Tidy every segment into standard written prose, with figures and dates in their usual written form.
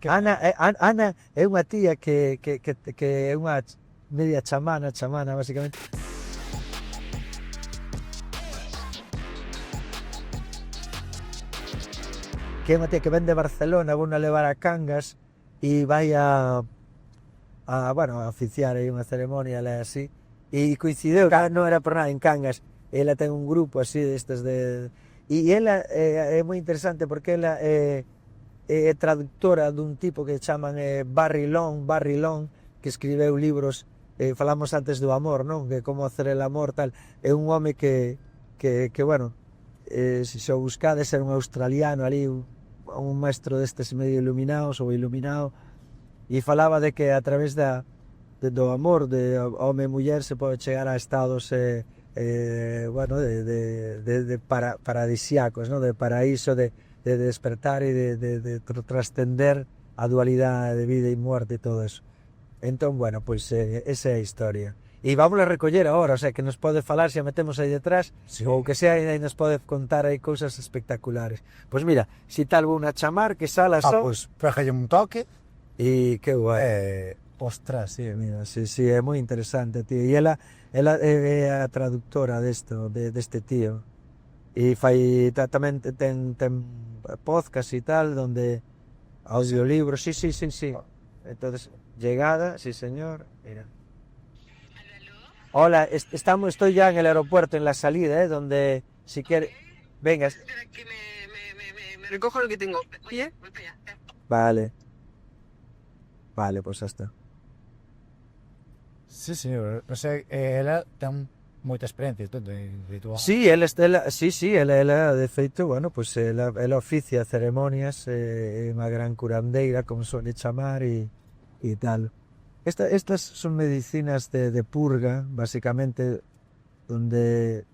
Ana é unha tía que é unha media chamana, basicamente. Que é unha tía que ven de Barcelona, vou na levar a Cangas e vai a oficiar aí unha ceremonia e así, e coincideu que non era por nada en Cangas, ela ten un grupo así destes e ela é moi interesante porque ela é traductora dun tipo que chaman Barry Long, que escribeu libros, falamos antes do amor, non? Que como hacer el amor, tal, é un home que bueno, se o buscades era un australiano ali, un maestro destes medio iluminados ou iluminado, e falaba de que a través do amor de home e muller se pode chegar a estados paradisíacos, ¿no? De paraíso, de despertar e de trascender a dualidade de vida e muerte e todo eso. Entón, bueno, pois esa é a historia. E vamos a recoller agora, o sea, que nos pode falar se a metemos aí detrás, sí. Ou que sea, aí nos pode contar aí cousas espectaculares. Pois mira, si tal vou na chamar, que sala só... pois, pégalle un toque. E que guai. Ostras, sí, mira, sí, é moi interesante, tío. E ela é a traductora deste tío. E fai tamén ten podcast e tal, donde audiolibros, sí. Entonces, llegada, sí señor, mira. Hola, estoy ya en el aeropuerto, en la salida, donde si quiere... Venga. Espera, que me recojo lo que tengo. Oye, voy para Vale. allá. Vale, pues hasta. Sí, o sea, ela ten moita experiencia de ritual. Sí, ela de feito, bueno, pues ela oficia ceremonias, unha gran curandeira, como suele chamar, e tal. Estas son medicinas de purga, básicamente, donde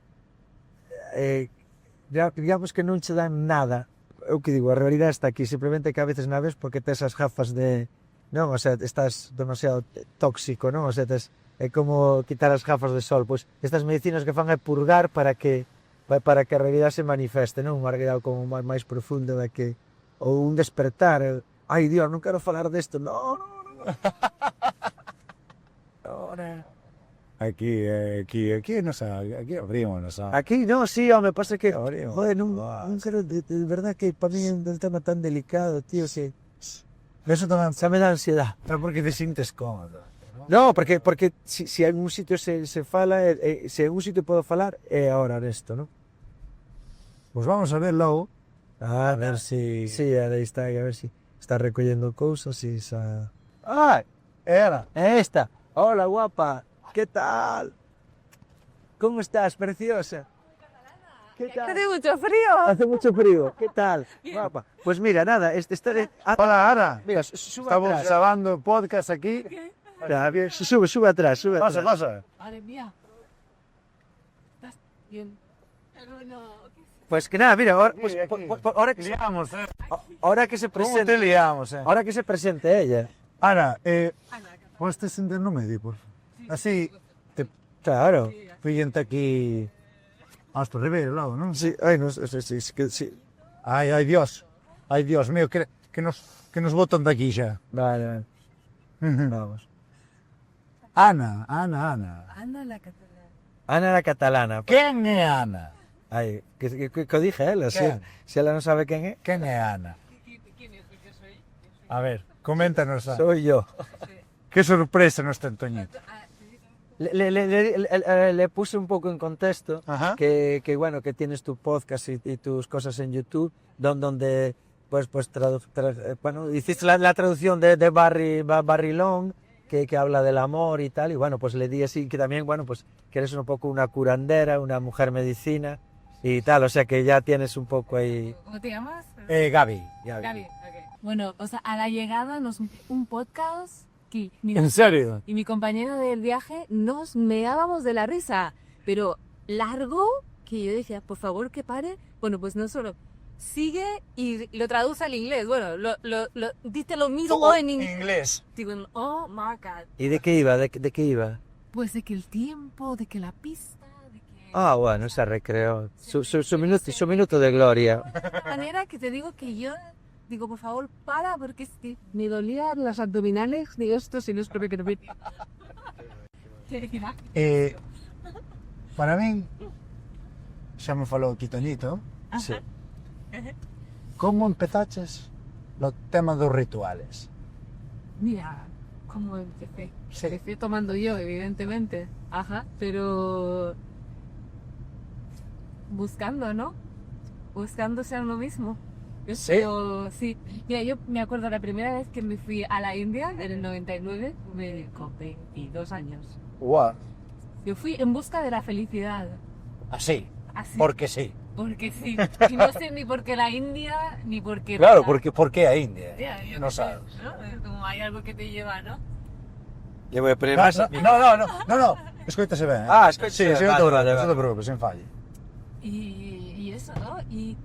digamos que non che dan nada. Eu que digo, a realidade está aquí, simplemente que a veces na ves porque tes as gafas de... Non, o sea, estás demasiado tóxico, non? O sea, é como quitar as gafas de sol. Pois estas medicinas que fan é purgar para que a realidade se manifeste, non? Unha realidade como máis profunda da que... Ou un despertar. Ai, Dios, non quero falar desto. No. Ahora... Aquí abrimos, ¿no? Aquí no, sí, me pasa que... Joder, non quero... De verdad que para mí é un tema tan delicado, tío, que... Eso tamén... Xa me dá ansiedade. Pero porque te sintes cómodo. No, porque si en un sitio se fala, se en un sitio podo falar, é ahora nesto, non? Pues vamos a ver logo. A ver si... Sí, aí está, a ver si está recollendo cousas e xa... ¡Ay! Era. Esta. Hola, guapa. ¿Qué tal? ¿Cómo estás, preciosa? ¿Qué tal? Hace mucho frío. Hace mucho frío. ¿Qué tal? Guapa. Pues mira, nada, Hola, Ana. Mira, sube Estamos atrás. grabando podcast aquí. Mira, bien, sube atrás, Pasa. Madre mía. ¿Estás bien? No. Pues que nada, mira, ahora, Pues, liamos, ahora que se ¿Cómo presente... te liamos, Ahora que se presente ella. Ana, ¿puedes te sentar no medio, por favor? Así, te Claro. pillente aquí... Hasta arriba, al lado, ¿no? Sí, ay, no sé, sí. Ay, Dios mío, que nos botan de aquí ya. Vale. Vamos. Ana. Ana la catalana. Ana la catalana. ¿Quién es Ana? Ay, que dije ela, ¿Quién? si ela non sabe quen é. ¿Quién es Ana? A ver, coméntanos. Soy yo. Qué sorpresa nuestra Antoñito. Le puse un poco en contexto. Ajá. que bueno, que tienes tu podcast y tus cosas en YouTube, donde pues bueno, hiciste la traducción de Barry Long, que habla del amor y tal, y bueno, pues le di así, que también, bueno, pues que eres un poco una curandera, una mujer medicina y tal, o sea que ya tienes un poco ahí... ¿Cómo te llamas? Gaby. Gaby, ok. Bueno, o sea, a la llegada un podcast que... ¿En serio? Y mi compañero del viaje nos meábamos de la risa, pero largo que yo decía, por favor que pare. Bueno, pues no solo sigue y lo traduce al inglés. Bueno, diste lo mismo Todo en inglés. Digo, oh my God. ¿Y de qué iba? ¿De qué iba? Pues de que el tiempo, de que la pista, de que... Ah, bueno, se recreó. Su minuto de gloria. De manera que te digo que yo digo, por favor, para, porque es que me dolían las abdominales. Digo, esto si no es propio que no me... Para min, xa me falou aquí Toñito, Sí. como empezaches o tema dos rituales? Mira, ¿cómo empecé? Sí. Empecé tomando yo, evidentemente. Ajá, pero... buscando, ¿no? Buscando ser lo mismo. Sí. Sí. Mira, yo me acuerdo la primera vez que me fui a la India, en el 99, con 22 años. Guau, Yo fui en busca de la felicidad. así, Así. porque sí. Porque sí. Y no sé ni por qué la India, ni por qué... Claro, nada. porque a India, Ya, yo no qué sé, sabes. ¿no? Es como hay algo que te lleva, ¿no? Eu vou poner No, máis... no, escoítase ben. Ah, escoítase Sí, ben, non te vale, preocupes, vale. non te preocupes, sen falle. Y eso, ¿no? Y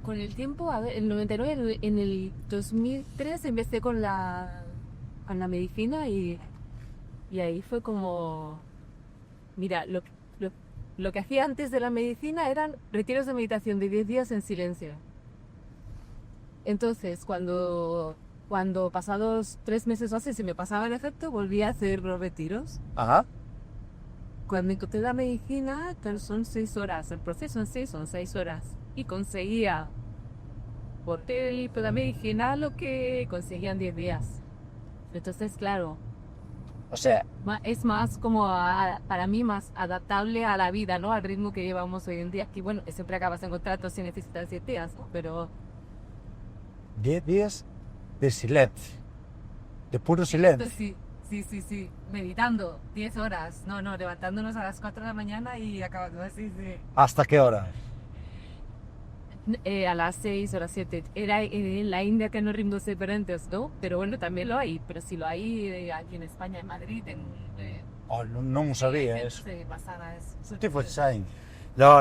con el tiempo, a ver, en el 99, en el 2003 empecé con la medicina y ahí fue como... Mira, lo que hacía antes de la medicina eran retiros de meditación de 10 días en silencio. Entonces, cuando pasados 3 meses o así se me pasaba el efecto, volví a hacer los retiros. Ajá. Cuando encontré la medicina, son 6 horas. El proceso en sí son 6 horas. Y conseguía por la medicina lo que conseguía en 10 días. Entonces, claro, O sea, es más como, para mí, más adaptable a la vida, ¿no? Al ritmo que llevamos hoy en día. Que bueno, siempre acabas en contrato si necesitas 7 días, ¿no? Pero 10 días de silencio. De puro silencio. sí, sí. Meditando 10 horas. No, levantándonos a las 4 de la mañana y acabando así, sí. ¿Hasta qué hora? A las 6 o las 7. Era en la India que no ritmos diferentes, ¿no? Pero bueno, también lo hay. Pero si lo hay aquí en España, en Madrid, Oh, non sabía eso. Sí, pasada eso. Ti foches a India. No,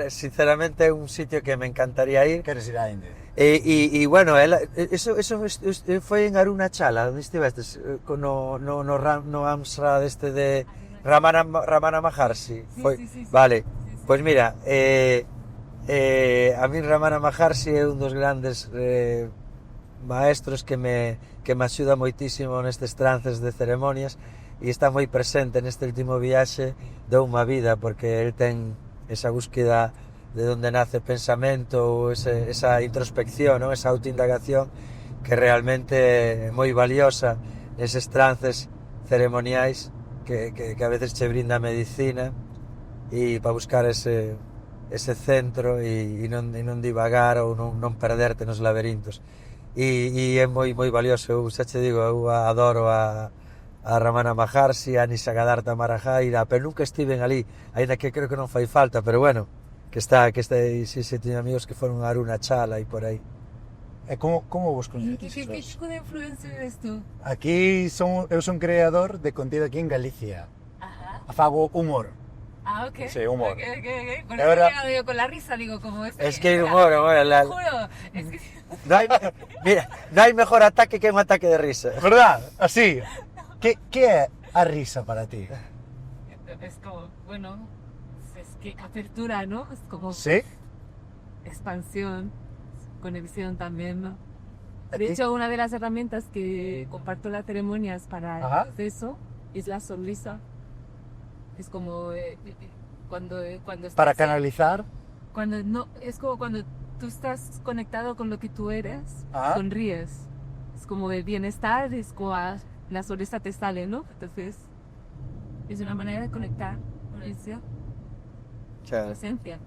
sinceramente é un sitio que me encantaría ir. Queres ir a India? E bueno, eso foi en Arunachala, onde estivestes, no Amsra deste de Ramana Maharshi. Foi, sí. vale, Sí. pois mira, a mí Ramana Maharshi é un dos grandes maestros que me axuda moitísimo nestes trances de ceremonias e está moi presente neste último viaxe de unha vida, porque el ten esa búsqueda de onde nace o pensamento ou esa introspección, non? Esa autoindagación que realmente é moi valiosa neses trances ceremoniais que a veces che brinda a medicina e para buscar ese centro e non divagar ou non perderte nos laberintos e é moi valioso. Eu xa che digo, eu adoro a Ramana Maharshi, a Nisargadatta Marahira, pero nunca estiven ali, ainda que creo que non fai falta, pero bueno, que teño amigos que foron a Arunachala e por aí. E como vos ¿Qué coñecedes? tipo de influencer eres tú? Aquí eu son creador de contido aquí en Galicia. Ajá. Fago humor. Ah, ok. Sí, humor. Ok. Por Y eso ahora- me he quedado yo con la risa, digo, como este. Es que humor, Te juro, es que... mira, non hai mejor ataque que un ataque de risa. Verdad? Así. Que é a risa para ti? Es como, bueno, es que apertura, ¿no? Es como Sí? expansión, conexión también, ¿no? ¿A De ti? hecho, una de las herramientas que comparto en las ceremonias para el Ajá. proceso es la sonrisa. Es como cuando estás... Para canalizar. Cuando no, es como cuando tú estás conectado con lo que tú eres, Ajá. sonríes. Es como de bienestar, es como la sonrisa te sale, ¿no? Entonces, es una manera de conectar con esa Claro. esencia.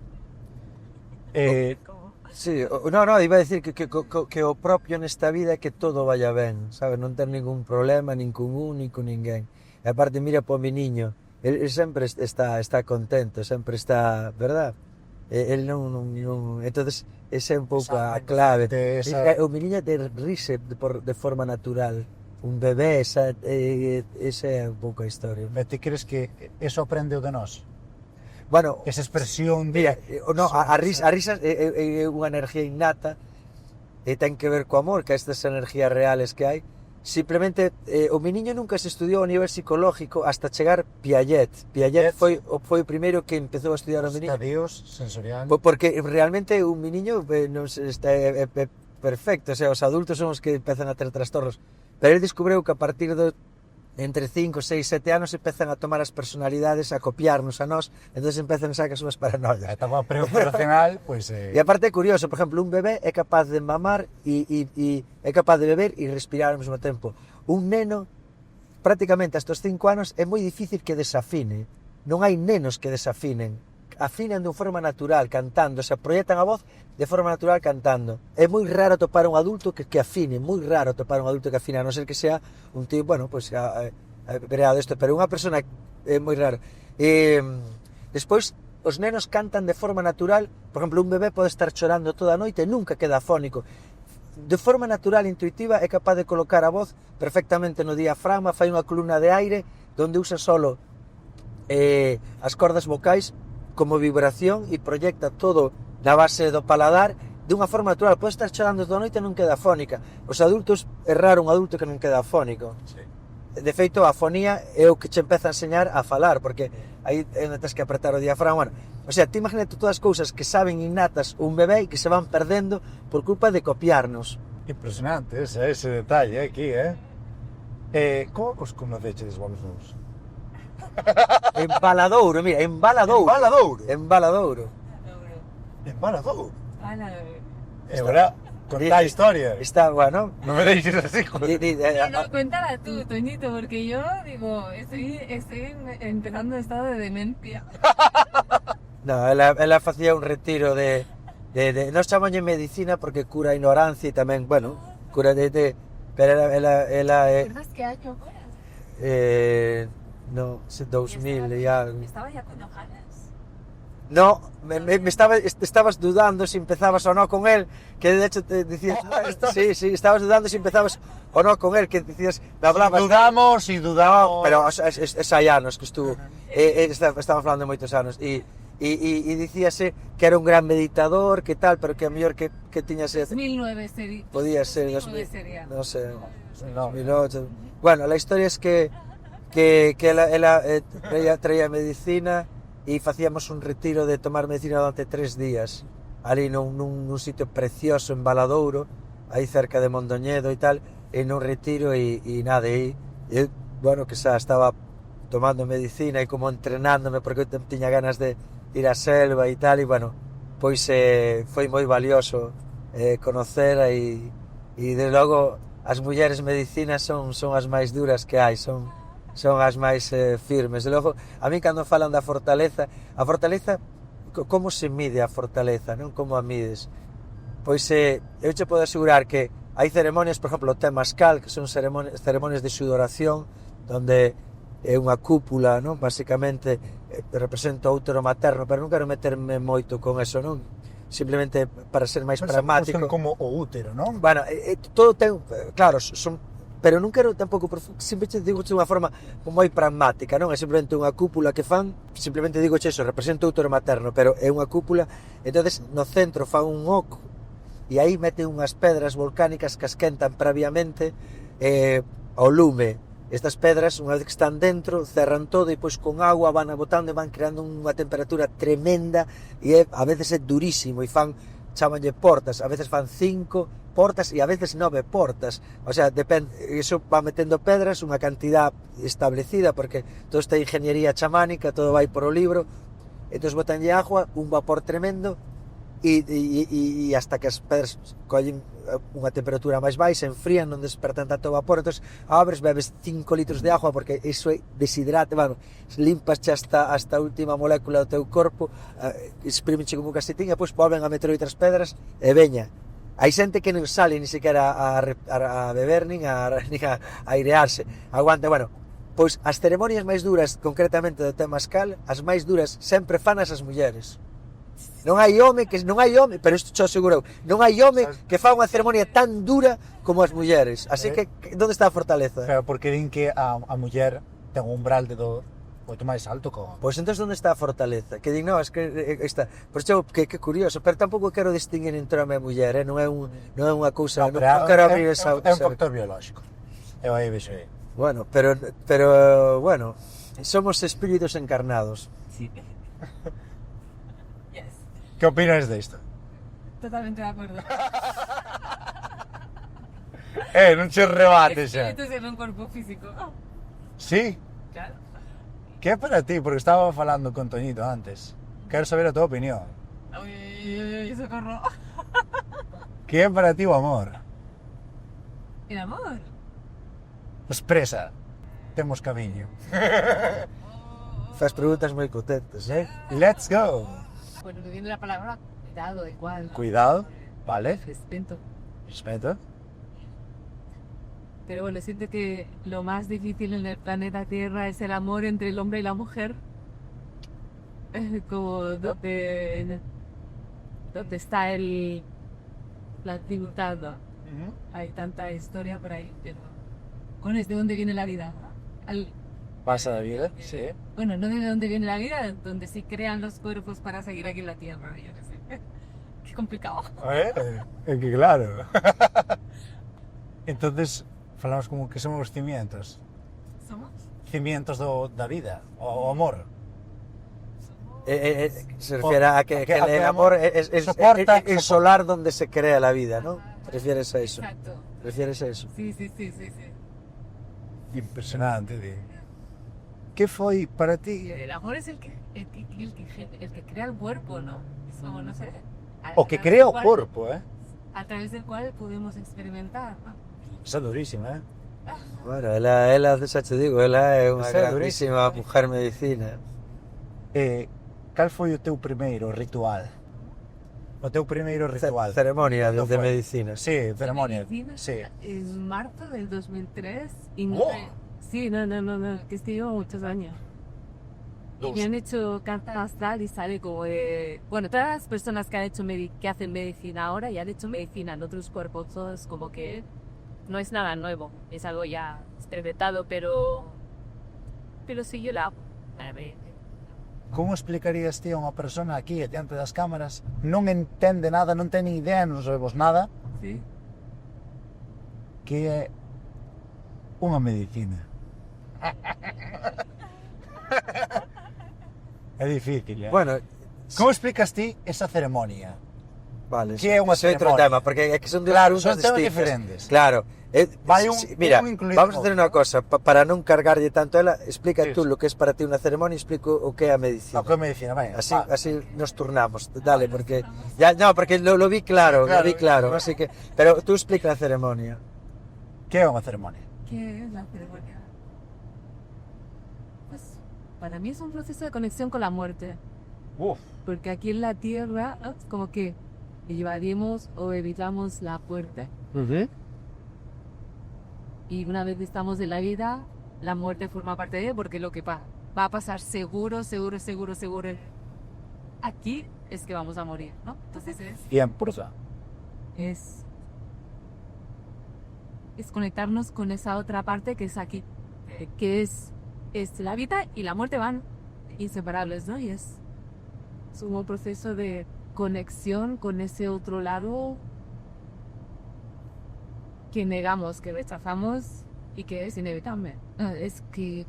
Oh. Sí, iba a decir que o propio nesta vida é que todo vaya ben, sabes, non ter ningún problema, nin con un, nin con ninguén. E aparte, mira po mi niño, el sempre está contento, sempre está, verdad? El non entonces esa é un pouco a clave. O mi niño te rise de forma natural. Un bebé, esa é un pouco a historia. E ti crees que eso aprende o de nós? Bueno, Esa expresión mira, de... a risa é unha energía innata e ten que ver co amor, que estas energías reales que hai, simplemente o mi niño nunca se estudiou a nivel psicológico hasta chegar Piaget. Piaget foi o primeiro que empezou a estudiar o mi niño. Estadios sensorial. Porque realmente un mi niño non está perfecto, o sea, os adultos son os que empezan a ter trastornos, pero ele descubreu que a partir de entre 5, 6, 7 anos empezan a tomar as personalidades, a copiarnos a nós, entonces empezan a sacar as súas paranoias. A etapa preoperacional, pois... E aparte é curioso, por exemplo, un bebé é capaz de mamar e é capaz de beber e respirar ao mesmo tempo. Un neno, prácticamente hasta os 5 anos, é moi difícil que desafine. Non hai nenos que desafinen. Afinan de forma natural, cantando, se proyectan a voz de forma natural cantando. É moi raro topar un adulto que afine, moi raro topar un adulto que afine, a non ser que sea un tipo, bueno, pues creado isto, pero unha persona é moi raro. Despois, os nenos cantan de forma natural, por exemplo, un bebé pode estar chorando toda a noite e nunca queda afónico. De forma natural, intuitiva, é capaz de colocar a voz perfectamente no diafragma, fai unha columna de aire, donde usa solo as cordas vocais como vibración e proyecta todo na base do paladar de unha forma natural. Pode estar chorando toda a noite e non queda afónica. Os adultos, é raro un adulto que non queda afónico. Sí. De feito, a afonía é o que che empeza a enseñar a falar, porque aí é onde tens que apretar o diafragma. Bueno, o sea, ti imagínate todas as cousas que saben innatas un bebé e que se van perdendo por culpa de copiarnos. Impresionante ese detalle aquí, como vos conocedes vos nos? Embaladouro, mira, embaladouro. Embaladouro. E agora, conta a historia. Está, bueno. Non me deixes así, joder. No, cuéntala tú, Toñito, porque yo digo, estoy empezando en estado de demencia. No, ela facía un retiro de nos chamanlle medicina porque cura a ignorancia e tamén, bueno, cura pero ela ¿Verdad que año ahora? no, 2000 e algo. Estaba ya con Johannes. No, estabas dudando se empezabas ou non con él, que de hecho te decías, sí, estabas dudando se empezabas ou non con él, que decías, me hablabas. Dudamos. No, pero es hai anos que estuvo, estamos falando de moitos anos, e dicíase que era un gran meditador, que tal, pero que a mellor que tiñase 2009 sería. Podía ser 2009 sería. No sé, No. 2008. Bueno, la historia es que ela traía medicina e facíamos un retiro de tomar medicina durante 3 días ali nun sitio precioso en Valadouro, aí cerca de Mondoñedo e tal, en un retiro e nada, e bueno, que xa estaba tomando medicina e como entrenándome porque eu tiña ganas de ir á selva e tal, e bueno, pois foi moi valioso conocera e de logo as mulleres medicinas son as máis duras que hai, son as máis firmes. E logo, a mí cando falan da fortaleza, como se mide a fortaleza, non? Como a mides? Pois eu che podo asegurar que hai ceremonias, por exemplo, o Temascal, que son ceremonias de sudoración, donde é unha cúpula, non? Basicamente representa o útero materno, pero non quero meterme moito con eso, non? Simplemente para ser máis pragmático. Son como o útero, non? Bueno, todo ten, claro, son, pero non quero tampouco, simplemente digo de unha forma moi pragmática, non? É simplemente unha cúpula que fan, simplemente digo eso, representa o útero materno, pero é unha cúpula, entonces no centro fan un oco, e aí meten unhas pedras volcánicas que esquentan previamente ao lume. Estas pedras, unha vez que están dentro, cerran todo e pois con agua van botando e van creando unha temperatura tremenda e a veces é durísimo e chamanlle portas, a veces fan 5 portas e a veces 9 portas, o sea, depende, iso va metendo pedras, unha cantidad establecida, porque todo esta ingeniería chamánica, todo vai por o libro, entón botanlle agua, un vapor tremendo, e hasta que as pedras collen unha temperatura máis baixa, enfrían, non despertan tanto vapor, entón abres, bebes 5 litros de agua, porque iso é deshidrate, bueno, limpas hasta a última molécula do teu corpo, exprimenche como un casetín, e depois volven a meter outras pedras, e veña. Hai xente que non sale ni sequera a beber, nin a airearse, aguanta, bueno, pois as ceremonias máis duras, concretamente do Temascal, as máis duras sempre fanas as mulleres. Non hai home, pero isto cho asegurou, non hai home que fa unha ceremonia tan dura como as mulleres. Así que, onde está a fortaleza? Pero porque din que a muller ten un umbral de dor moito máis alto co... Pois entón onde está a fortaleza? Que din, non, es que está... Pois que curioso, pero tampouco quero distinguir entre home e muller, non é unha cousa, non quero abrir esa... É un factor biolóxico. Eu aí vexo aí. Bueno, bueno, somos espíritus encarnados. Sí. Yes. Que opinas disto? Totalmente de acuerdo. Non che rebate xa. Espíritus en un cuerpo físico. Sí? Claro. Que é para ti? Porque estaba falando con Toñito antes. Quero saber a tua opinión. Uy, socorro. Que é para ti o amor? El amor. Expresa. Temos camiño. Faz preguntas moi potentes, eh? Let's go. Bueno, viendo la palabra cuidado, igual. Cuidado, vale. Respeto. Respeto. Pero bueno, siento que lo más difícil en el planeta Tierra es el amor entre el hombre y la mujer. Como donde está la dificultad, ¿no? Hay tanta historia por ahí, pero bueno, ¿es de dónde viene la vida? Pasa da vida, sí. Bueno, no de dónde viene la vida, donde se crean los cuerpos para seguir aquí en la Tierra. Yo no sé. Qué complicado. É que claro. Entonces, falamos como que somos os cimientos. ¿Somos? Cimientos da vida, o amor. Se refiere a que a que el amor es soporta- el solar donde se crea la vida, ¿no? ¿Te refieres a eso? Exacto. ¿Te refieres a eso? Sí, sí, sí, sí, sí. Impresionante, di. Que foi para ti? El amor es el que crea el cuerpo, ¿no? Eso, no sé. O que crea o corpo, A través del cual podemos experimentar, ¿no? Esa é durísima, Bueno, ela xa te digo, ela é unha Esa é grandísima mujer medicina. Cal foi o teu primeiro ritual? O teu primeiro ritual? Ceremonia Cando de foi? medicina. Sí, ceremonia. Medicina, Sí. En marzo del 2003. Y ¡Oh! Sí, no, que es que llevo muchos años. Y me han hecho carta astral y sale como de... Bueno, todas las personas que han hecho que hacen medicina ahora y han hecho medicina en otros cuerpos, todos como que no es nada nuevo, es algo ya experimentado, pero sí yo la hago. A ver. Como explicarías ti a unha persona aquí diante das cámaras, non entende nada, non ten ni idea, non sabemos nada, Sí. que é unha medicina? É difícil, Bueno, Como explicas ti esa ceremonia? vale, Que é unha ese é outro ceremonia? tema, porque é que son dúas Claro, preguntas son temas distintas. diferentes. Claro. Vai Mira, un incluído vamos a no hacer unha cosa, para non cargarlle tanto a ela, explica Sí. tú lo que es para ti unha ceremonia, explico o que é a medicina. O que é medicina, vai. Así nos turnamos, dale, porque ya no, porque lo vi claro, Claro, lo vi claro, así que, pero tú explica la ceremonia. Que é unha ceremonia? ¿Qué es la ceremonia? Pues para mí es un proceso de conexión con la muerte. Uf. Porque aquí en la tierra, como que llevaremos o evitamos la muerte. Y una vez estamos en la vida, la muerte forma parte de él, porque lo que va a pasar seguro. Aquí es que vamos a morir, ¿no? Entonces E en prosa. es conectarnos con esa otra parte que es aquí, que es la vida y la muerte van inseparables, ¿no? Y es un proceso de conexión con ese otro lado que negamos, que rechazamos y que es inevitable. Es que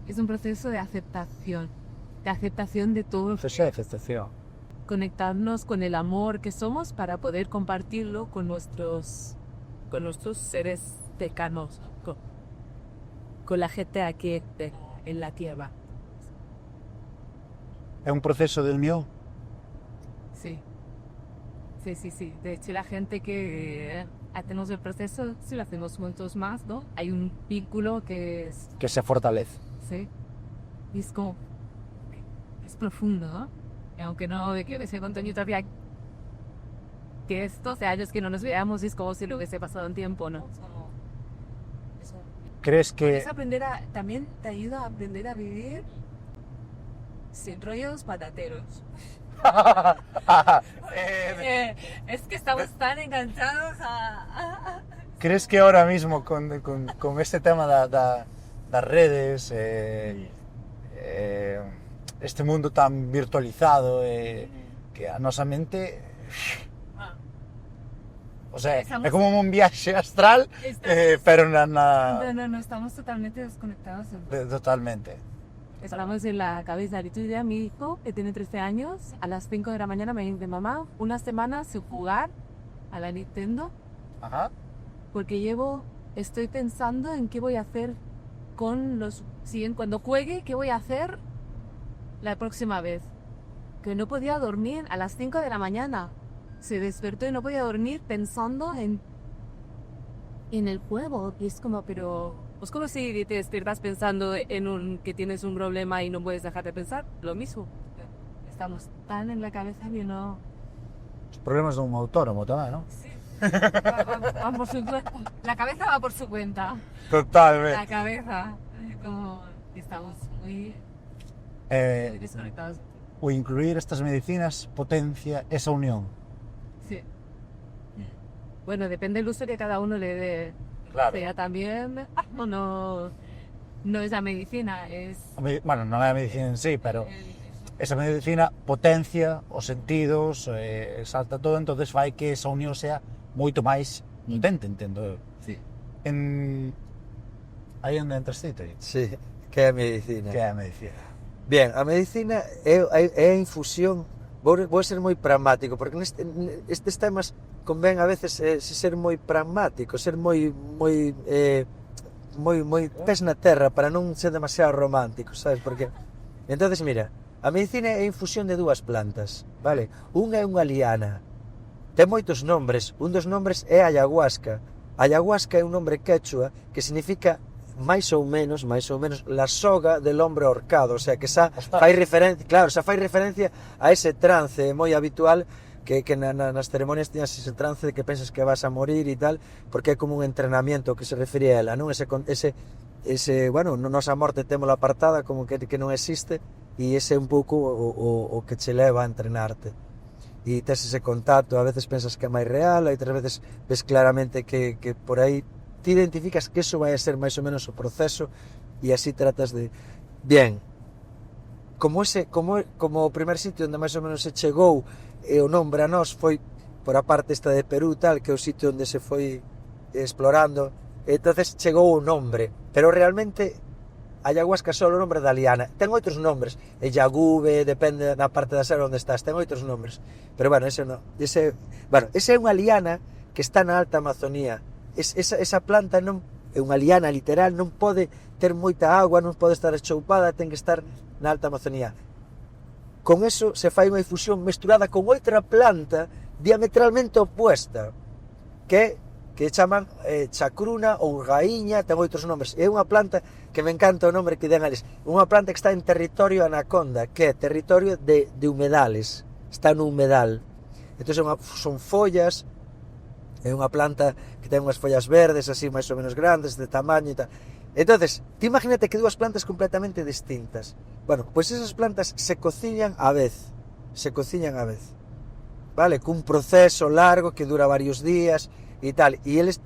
es un proceso de aceptación de todo, Esa é a aceptación. conectarnos con el amor que somos para poder compartirlo con nuestros seres cercanos, con la gente aquí en la tierra. É un proceso del mío. Sí. De hecho, la gente que hacemos el proceso, si lo hacemos juntos más, ¿no? Hay un vínculo que es, Que se fortalece. sí, y es como, es profundo, ¿no? Y aunque no de que ese contenido todavía, que es 12 años que no nos veamos, es como si lo hubiese pasado un tiempo, ¿no? Es como, Crees que es también te ayuda a aprender a vivir sin rollos patateros. Es que estamos tan enganchados a... crees que ahora mismo con este tema das redes, este mundo tan virtualizado, que a nosa mente O sea, Estamos- é como un viaxe astral, pero No, estamos totalmente desconectados. totalmente. Estamos en la cabeza. Y tú ya, mi hijo, que tiene 13 años, a las 5 de la mañana me dice, mamá, una semana sin jugar a la Nintendo, Ajá. porque estoy pensando en qué voy a hacer cuando juegue, qué voy a hacer la próxima vez. Que no podía dormir a las 5 de la mañana. Se despertó y no podía dormir pensando en el juego. Y es como, pero... Pues como si te despiertas pensando que tienes un problema y no puedes dejar de pensar. Lo mismo. Estamos tan en la cabeza que no... Os problemas dun autónomo tamén, non? Sí. Va por su cuenta. La cabeza va por su cuenta. Totalmente. La cabeza. Como estamos muy desconectados. O incluir estas medicinas potencia esa unión. Sí. Bueno, depende del uso que cada uno le dé. Claro. O sea, también no es la medicina, es... Bueno, non é a medicina en sí, pero esa medicina potencia os sentidos, salta todo, entonces fai que esa unión sea moito máis potente, entendo eu. Sí. Aí onde entras ti, Tori? Sí, que é a medicina. Que é a medicina? Bien, a medicina é a infusión. Vou ser moi pragmático, porque nestes temas convén a veces ser moi pragmático, ser moi pés na terra para non ser demasiado romántico, sabes? Porque entonces mira, a medicina é a infusión de dúas plantas, vale? Unha é unha liana. Ten moitos nombres, un dos nombres é ayahuasca. Ayahuasca é un nombre quechua que significa máis ou menos la soga del hombre ahorcado, o sea, que xa fai referencia, claro, xa fai referencia a ese trance moi habitual que nas ceremonias tiñas ese trance de que pensas que vas a morir e tal, porque é como un entrenamiento que se refería a ela, non? Bueno, nosa morte témola apartada como que non existe, e ese é un pouco o que che leva a entrenarte. E tes ese contacto, a veces pensas que é máis real, e outras veces ves claramente que por aí ti identificas que eso vai a ser máis ou menos o proceso, e así tratas de... Bien, como o primer sitio onde máis ou menos se chegou o nombre a nós foi por a parte esta de Perú tal, que é o sitio onde se foi explorando, entonces chegou o nombre, pero realmente ayahuasca só o nombre da liana, ten outros nombres, yagube, depende da parte da selva onde estás, ten outros nombres, pero bueno, ese é unha liana que está na alta Amazonía. Esa planta non é unha liana literal, non pode ter moita agua, non pode estar choupada, ten que estar na alta Amazonía. Con eso se fai unha infusión mesturada con outra planta diametralmente opuesta, que chaman chacruna ou raíña, ten outros nombres. É unha planta que me encanta o nombre que den eles. Unha planta que está en territorio anaconda, que é territorio de humedales, está no humedal. Entón son follas, é unha planta que ten unhas follas verdes así máis ou menos grandes, de tamaño e tal. Entonces, ti imagínate que dúas plantas completamente distintas. Bueno, pois esas plantas se cociñan a vez, vale, cun proceso largo que dura varios días e tal, e eles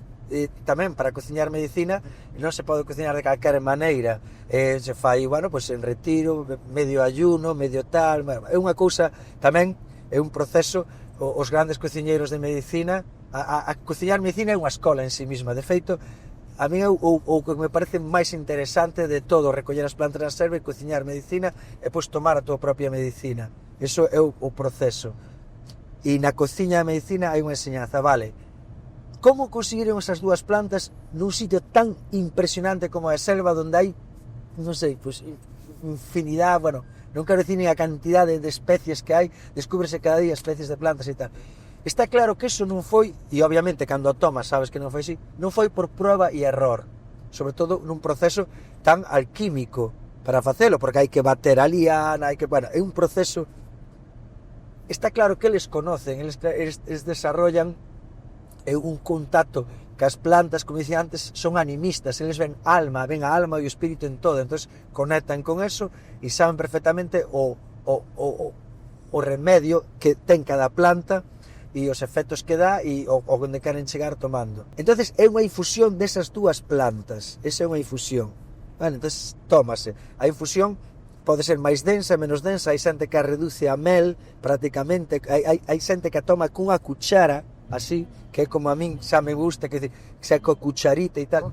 tamén para cociñar medicina non se pode cociñar de calquera maneira, se fai, bueno, pois en retiro, medio ayuno, medio tal, é unha cousa tamén, é un proceso, os grandes cociñeiros de medicina, a cociñar medicina é unha escola en sí mesma, de feito, a mí o que me parece máis interesante de todo, recoller as plantas na selva e cociñar medicina, é pois tomar a tua propia medicina, eso é o proceso, e na cociña de medicina hai unha enseñanza, vale, como conseguiron esas dúas plantas nun sitio tan impresionante como a selva, onde hai, non sei, pois, infinidade, bueno, non quero dicir ni a cantidade de especies que hai, descúbrese cada día especies de plantas e tal. Está claro que eso non foi, e obviamente cando a tomas sabes que non foi así, non foi por prueba e error, sobre todo nun proceso tan alquímico para facelo, porque hai que bater a liana, bueno, é un proceso, está claro que eles conocen, eles desarrollan un contacto que as plantas, como dicía antes, son animistas, eles ven a alma e o espírito en todo, entonces conectan con eso e saben perfectamente o remedio que ten cada planta e os efectos que dá e o onde queren chegar tomando. Entonces é unha infusión desas dúas plantas, esa é unha infusión. Vale, entonces tómase. A infusión pode ser máis densa, menos densa, hai xente que a reduce a mel prácticamente, hai xente que a toma cunha cuchara, así, que é como a min xa me gusta, que xa co cucharita e tal,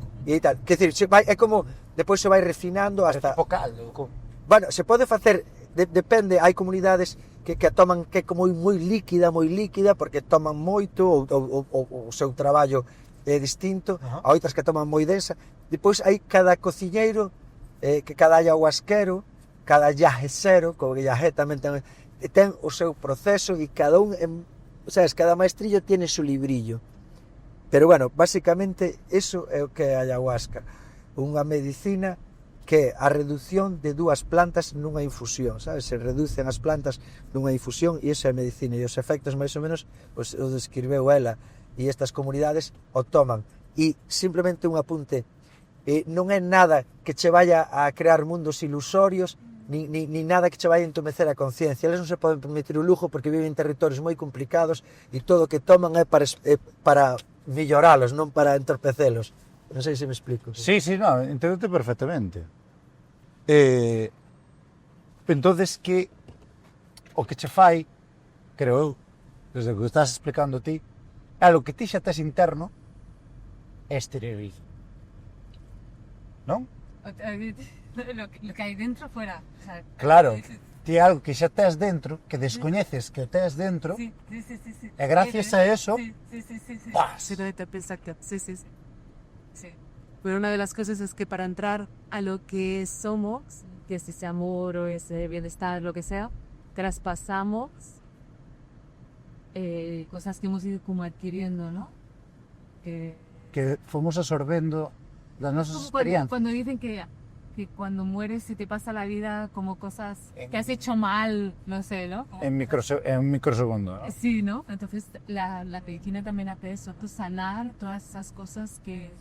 que decir, é como, depois se vai refinando hasta... Tipo caldo. Bueno, se pode facer, depende, hai comunidades que a toman que é como moi líquida, porque toman moito, ou o seu traballo é distinto, a outras que toman moi densa. Depois hai cada cociñeiro, que cada ayahuasquero, cada yajecero, como que yajé tamén ten o seu proceso e cada un, sabes, cada maestrillo tiene su librillo. Pero bueno, básicamente eso é o que é a ayahuasca, unha medicina que é a reducción de dúas plantas nunha infusión, sabes? Se reducen as plantas nunha infusión e esa é a medicina, e os efectos máis ou menos pues, o describeu ela, e estas comunidades o toman. E simplemente un apunte, non é nada que che vaya a crear mundos ilusorios, ni nada que che vai a entomecer a conciencia. Eles non se poden permitir o lujo porque viven en territorios moi complicados e todo o que toman é para melloralos, non para entorpecelos. Non sei se me explico. Sí, no, entendete perfectamente. Entonces, que o que che fai, creo eu, desde que estás explicando ti, é o que ti xa tes interno, é exteriorizo. Non? Lo que hay dentro, fuera. O sea, Claro, ti algo que xa tes dentro, que descoñeces que tes dentro, sí. e gracias a eso, Sí. ¡paz! Sí, exacto. Sí. Pero una de las cosas es que para entrar a lo que somos, que es ese amor o ese bienestar, lo que sea, traspasamos cosas que hemos ido como adquiriendo, ¿no? que fomos absorbendo das nosas experiencias. Cuando dicen que cuando mueres se te pasa la vida como cosas que has hecho mal, no sé, ¿no? En un microsegundo, ¿no? Sí, ¿no? Entonces la medicina también hace eso, sanar todas esas cosas que,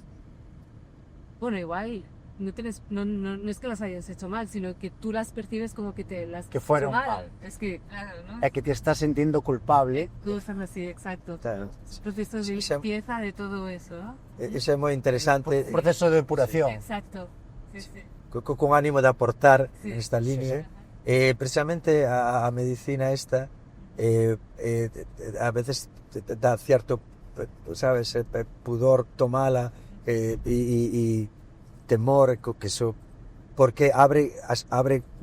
bueno, igual no es que las hayas hecho mal, sino que tú las percibes como que te las Que fueron hecho mal. Es que, claro, ¿no? É que te estás sintiendo culpable. Cosas así, exacto. Claro. Procesos de Sí, limpieza de todo eso, ¿no? Ese é moi interesante, Un proceso de depuración. Exacto. Sí. con ánimo de aportar Sí. nesta línea. Sí. Precisamente a medicina esta a veces te dá cierto, sabes, pudor tomala e temor que eso, porque abre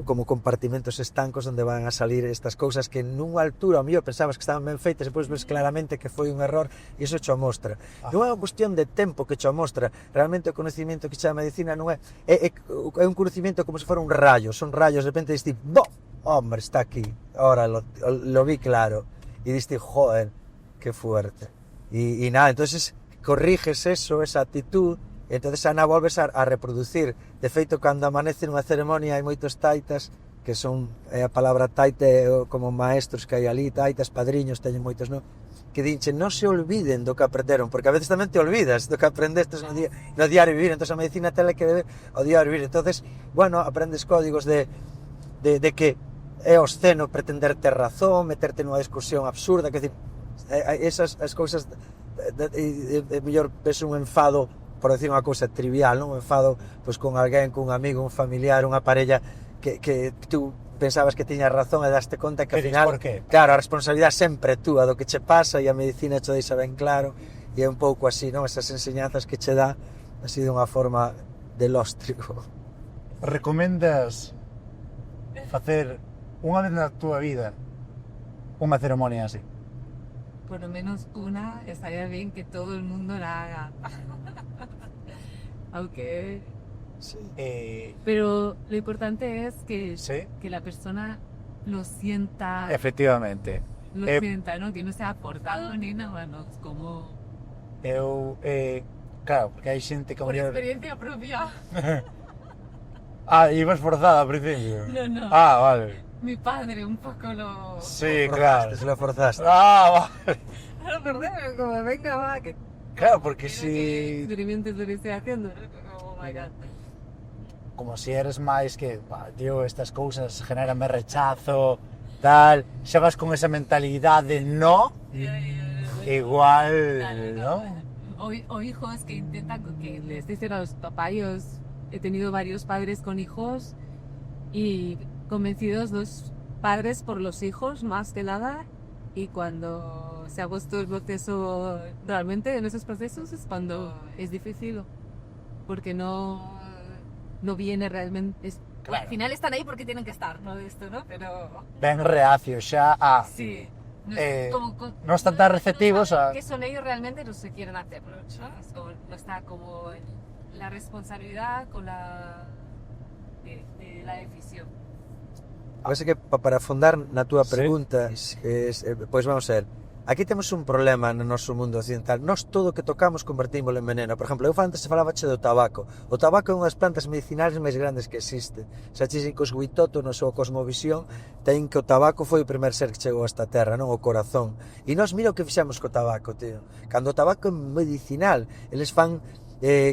como compartimentos estancos onde van a salir estas cousas que nunha altura ao mellor pensabas que estaban ben feitas e depois ves claramente que foi un error e iso cho mostra. Non é unha cuestión de tempo que cho mostra, realmente o conocimiento que xa a medicina non é un conocimiento como se fora un rayo, son rayos, de repente diste, ¡bom! Hombre, está aquí, ahora lo vi claro, e diste, joder, que fuerte. E nada, entonces corriges eso, esa actitud, e entonces Ana volves a reproducir. De feito, cando amanece nunha ceremonia hai moitos taitas, que son a palabra taite como maestros que hai ali, taitas, padriños, teñen moitos, non? Que dinchen, non se olviden do que aprenderon, porque a veces tamén te olvidas do que aprendestes no diario vivir, entonces a medicina tele que ver o diario vivir, entonces, bueno, aprendes códigos de que é obsceno pretender ter razón, meterte nunha discusión absurda, que decir, esas as cousas mellor ves un enfado, por decir unha cousa trivial, non? Un enfado pois, con alguén, con un amigo, un familiar, unha parella que tú pensabas que tiñas razón e daste conta que ao final, claro, a responsabilidade sempre túa do que che pasa e a medicina che deixa ben claro e é un pouco así, non? Esas enseñanzas que che dá así de unha forma de lóstrico. Recomendas facer unha vez na túa vida unha ceremonia así? Por lo menos una estaría bien que todo el mundo la haga. Aunque... Sí. Pero lo importante es que, ¿sí? Que la persona lo sienta. Efectivamente. Lo sienta, ¿no? Que no sea cortado ni nada, ¿no? Es como... claro, porque hai xente que... Por experiencia propia. Ibas forzada ao principio. No. Vale. Mi padre un poco lo... Sí, claro. Lo forzaste. Vale. No, perdón, como venga, va, que... Claro, porque si... Experimentos lo estoy haciendo, ¿no? Oh my God. Como si eres máis que, tío, estas cousas generanme rechazo, tal, xa vas con esa mentalidade, no, igual, ¿no? O hijos que intentan, que les dicen a los papayos, he tenido varios padres con hijos y convencidos los padres por los hijos, más que nada, y cuando se ha puesto el proceso, realmente en esos procesos es cuando es difícil, porque no viene realmente, Claro. al final están ahí porque tienen que estar, ¿no? Esto, ¿no? Pero Ben reacios xa a... sí, no están tan receptivos a... que son ellos realmente los que quieren hacerlo, ¿no? No está como la responsabilidad con de la decisión. Parece que para afondar na túa Sí. pregunta, pois vamos a ver. Aquí temos un problema no noso mundo occidental. Nós todo o que tocamos convertímoslo en veneno. Por exemplo, eu antes falabache do tabaco. O tabaco é unha das plantas medicinais máis grandes que existe. Xa dixen que os huitótonos ou a cosmovisión ten que o tabaco foi o primer ser que chegou a esta terra, non o corazón. E nós mira o que fixemos co tabaco, tío. Cando o tabaco é medicinal, eles fan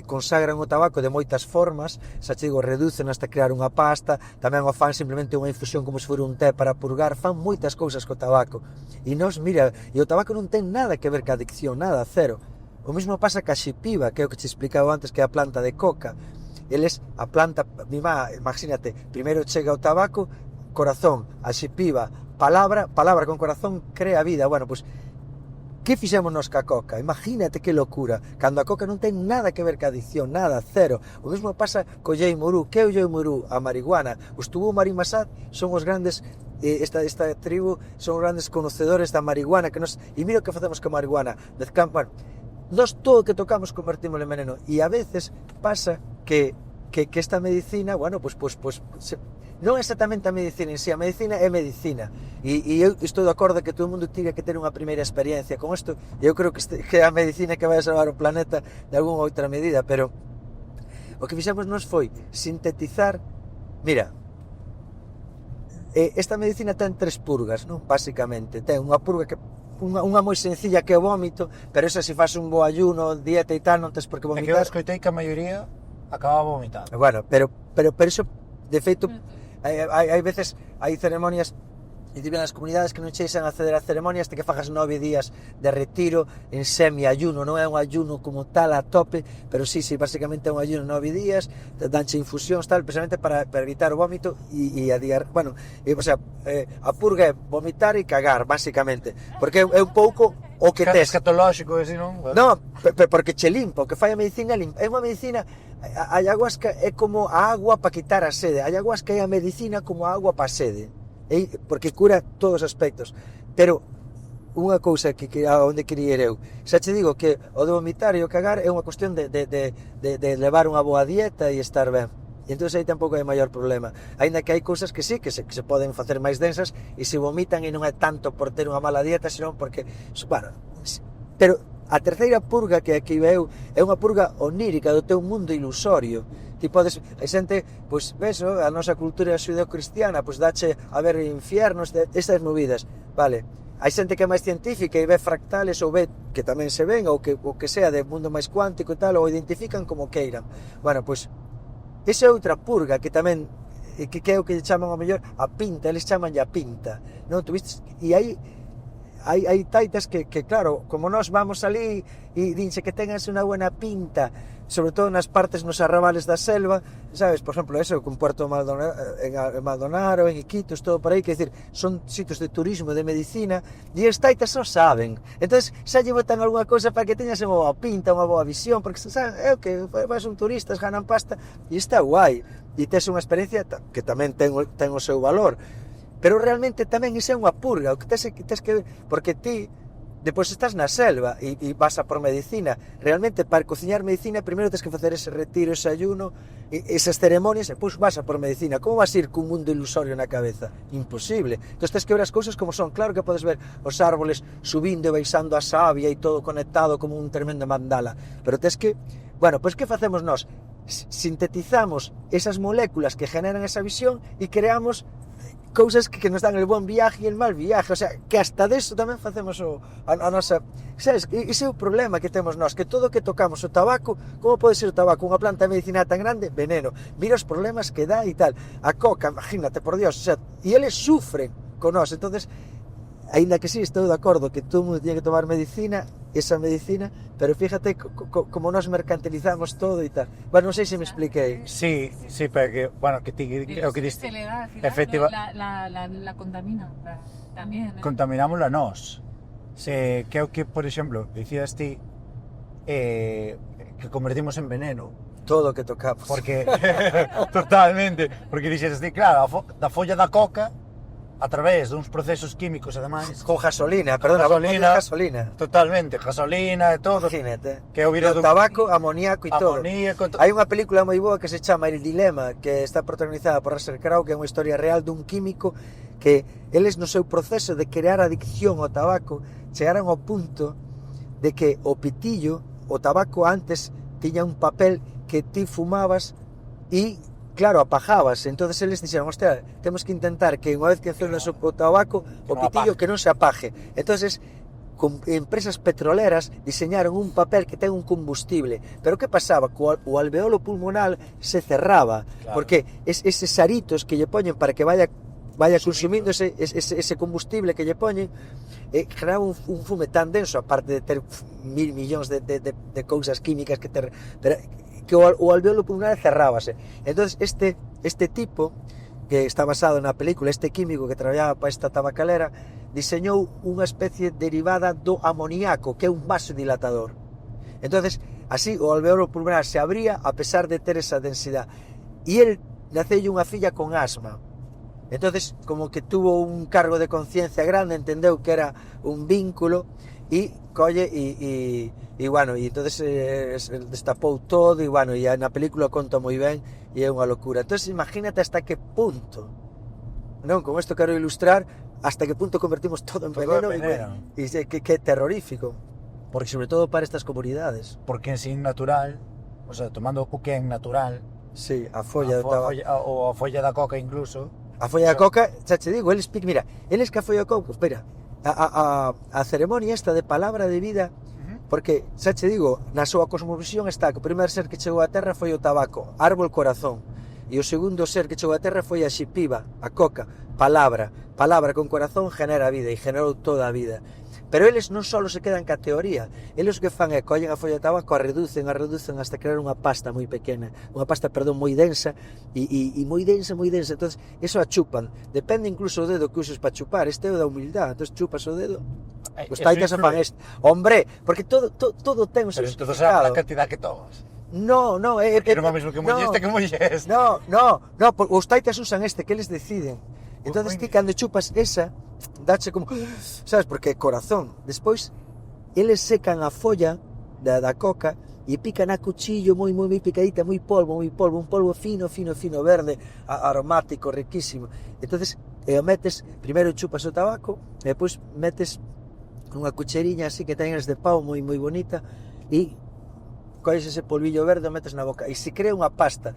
consagran o tabaco de moitas formas, xa che digo, reducen hasta crear unha pasta, tamén o fan simplemente unha infusión como se fora un té para purgar, fan moitas cousas co tabaco. E nos, mira, e o tabaco non ten nada que ver ca adicción, nada, cero. O mesmo pasa ca xipiba, que é o que te explicaba antes, que é a planta de coca. Eles, a planta, imagínate, primeiro chega o tabaco, corazón, a xipiba, palabra con corazón crea vida. Bueno, pois, que fixemos nos ca coca? Imagínate que locura. Cando a coca non ten nada que ver ca adicción, nada, cero. O mesmo pasa co Yeimurú. Que é o Yeimurú? A marihuana. Os Tubú Marimasat son os grandes, esta tribu son os grandes conocedores da marihuana que nos, e mira o que facemos ca marihuana. Bueno, nós todo o que tocamos convertimos en veneno, e a veces pasa que esta medicina, bueno, non é exactamente a medicina en sí, a medicina é medicina, e eu estou de acordo que todo o mundo tiga que ter unha primeira experiencia con isto, e eu creo que é a medicina que vai a salvar o planeta de algunha outra medida, pero o que fixemos nos foi sintetizar, mira, esta medicina ten 3 purgas, non? Basicamente, ten unha purga que unha moi sencilla que é o vómito, pero esa se faz un bo ayuno, dieta e tal, non tens por que É que eu vomitar. escoitei que a maioría acababa vomitando. Bueno, pero eso, de feito, hai veces, hai ceremonias e nas comunidades que non cheixan a acceder a ceremonias de que fagas 9 días de retiro en semi-ayuno, non é un ayuno como tal a tope, pero sí, basicamente é un ayuno 9 días, danche infusións tal, precisamente para evitar o vómito e a diar, bueno, o sea, a purga é vomitar e cagar, basicamente, porque é un pouco o que tes. Escatolóxico, así, non? Non, porque che limpa, o que fai a medicina limpa. É unha medicina, a ayahuasca é como a agua para quitar a sede, a ayahuasca é a medicina como a agua para a sede, porque cura todos os aspectos. Pero unha cousa que a onde quería ir eu, xa che digo que o de vomitar e o cagar é unha cuestión de levar unha boa dieta e estar ben. E entón aí tampouco hai maior problema, aínda que hai cousas que sí, que se poden facer máis densas e se vomitan e non é tanto por ter unha mala dieta, senón porque, bueno, pero a terceira purga que aquí veu é unha purga onírica do teu mundo ilusorio. Ti podes, hai xente, pois, veso, a nosa cultura xudeo-cristiana, pois dache a ver infiernos, estas movidas, vale. Hai xente que é máis científica e ve fractales ou ve que tamén se ven, ou que sea de mundo máis cuántico e tal, ou identifican como queiran. Bueno, pois, esa é outra purga que tamén, que é o que chaman ao mellor a pinta, eles chaman a pinta, non? Tu vistes? E hai taitas que claro, como nós vamos ali e dinse que tengas unha buena pinta, sobre todo nas partes, nos arrabales da selva, sabes, por exemplo, eso, con Puerto Maldonado, en Iquitos, todo por aí, que decir, son sitios de turismo, de medicina, e os taitas só saben, entonces xa lle botan algunha cousa para que teñas unha boa pinta, unha boa visión, porque sabes, é o que vas un turista, ganan pasta, e está guai, e tes unha experiencia que tamén ten o seu valor, pero realmente tamén iso é unha purga, o que tes que, porque ti depois estás na selva e vas a por medicina. Realmente, para cociñar medicina, primeiro tens que facer ese retiro, ese ayuno, esas ceremonias, e depois vas a por medicina. Como vas a ir cun mundo ilusorio na cabeza? Imposible. Entón tens que ver as cousas como son. Claro que podes ver os árboles subindo e baixando a savia e todo conectado como un tremendo mandala, pero tens que, bueno, pois que facemos nós? Sintetizamos esas moléculas que generan esa visión e creamos cousas que nos dan el buen viaje e el mal viaje, o sea, que hasta deso tamén facemos a nosa, sabes, ese é o problema que temos nós, que todo o que tocamos, o tabaco, como pode ser o tabaco, unha planta medicinal tan grande, veneno, mira os problemas que dá e tal, a coca, imagínate, por Dios, o sea, e eles sufren con nós, entonces, aínda que sí, estou de acordo que todo mundo tiene que tomar medicina, esa medicina, pero fíjate como nos mercantilizamos todo e tal. Bueno, non sei se me expliquei. Sí, pero que, bueno, que ti, o que diste, Se le da, al final, efectiva, la contamina también. contaminámosla nós. Que é o que, por exemplo, dicías ti, que convertimos en veneno. Todo o que tocamos. Porque, totalmente, porque dixes ti, claro, da folla da coca, a través duns procesos químicos, ademais, Con gasolina, perdona, gasolina. totalmente, gasolina e todo, Imagínate. que é o viro Do tabaco, amoníaco e todo. amoníaco, Hai unha película moi boa que se chama El Dilema, que está protagonizada por Russell Crowe, que é unha historia real dun químico que eles no seu proceso de crear adicción ao tabaco chegaron ao punto de que o pitillo, o tabaco antes tiña un papel que ti fumabas e claro, apajabas, entonces eles dixeron, hostia, temos que intentar que unha vez que encendas o tabaco, o pitillo que non se apaje. Entonces, con empresas petroleras diseñaron un papel que ten un combustible, pero que pasaba? O alveolo pulmonar se cerraba, claro, porque eses aritos que lle poñen para que vaya consumindo ese combustible que lle poñen, generaba un fume tan denso, aparte de ter 1000 millóns de cousas químicas que ter... Pero, que o alveolo pulmonar cerrábase. Entonces este tipo, que está basado na película, este químico que traballaba para esta tabacalera, diseñou unha especie derivada do amoníaco, que é un vasodilatador. Entonces, así o alveolo pulmonar se abría a pesar de ter esa densidade. E el naceulle unha filla con asma. Entonces, como que tuvo un cargo de conciencia grande, entendeu que era un vínculo e colle e bueno, e entonces destapou todo e bueno, e na película conta moi ben e é unha locura. Entonces imagínate hasta que punto, non, con isto quero ilustrar hasta que punto convertimos todo en veneno e que é terrorífico, porque sobre todo para estas comunidades. Porque en sin natural, o sea, tomando o que é natural, sí, a folla ou a folla da coca incluso, a folla da coca, xa te digo, eles que a folla da coca, espera, a ceremonia esta de palabra de vida, porque, xa che digo, na súa cosmovisión está que o primer ser que chegou á terra foi o tabaco, árbol corazón, e o segundo ser que chegou á terra foi a xipiva, a coca, palabra con corazón genera vida e generou toda a vida. Pero eles non só se quedan ca teoría, eles o que fan é collen a folla de tabaco, a reducen hasta crear unha pasta moi pequena, moi densa e moi densa, entonces eso a chupan, depende incluso do dedo que uses para chupar, este é o da humildade, entonces chupas o dedo. Os taitas fan isto. Hombre, porque todo ten o seu significado. Pero entonces a cantidad que tomas. No, é non é o mesmo que molleste que molleste. No, os taitas usan que eles deciden. Entonces ti cando chupas esa, dache como, sabes, porque é corazón. Despois eles secan a folla da coca e pican a cuchillo moi picadita, moi polvo, un polvo fino, verde, aromático, riquísimo. Entonces, o metes, primeiro chupas o tabaco, e depois metes unha cucheriña así que tenes de pau moi bonita e colles ese polvillo verde e metes na boca e se crea unha pasta.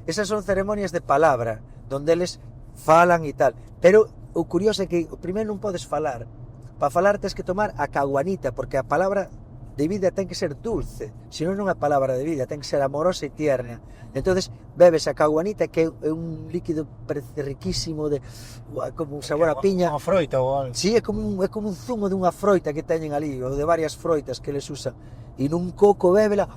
Esas son ceremonias de palabra donde eles falan e tal, pero o curioso é que primeiro non podes falar. Para falar tens que tomar a caguanita, porque a palabra de vida ten que ser dulce, senón non é palabra de vida, ten que ser amorosa e tierna. Entonces bebes a caguanita, que é un líquido riquísimo de como un sabor a piña. Unha froita ou algo. Sí, é como un zumo dunha froita que teñen ali, ou de varias froitas que les usan. E nun coco bébela,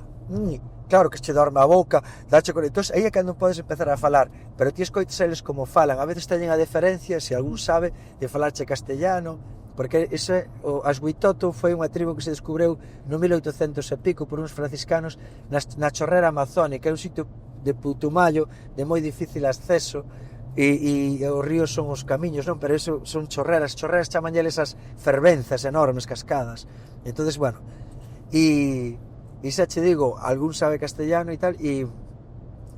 claro que che dorme a boca, dache con... Entón, aí é cando podes empezar a falar, pero ti escoites eles como falan, a veces teñen a deferencia, se algún sabe, de falarche castellano, porque as Huitoto foi unha tribu que se descubreu no 1800 e pico por uns franciscanos na chorrera amazónica, é un sitio de putumallo, de moi difícil acceso, e os ríos son os camiños, non? Pero eso son chorreras chamanlle esas fervenzas enormes, cascadas. Entonces, bueno, e xa che digo, algún sabe castellano e tal, e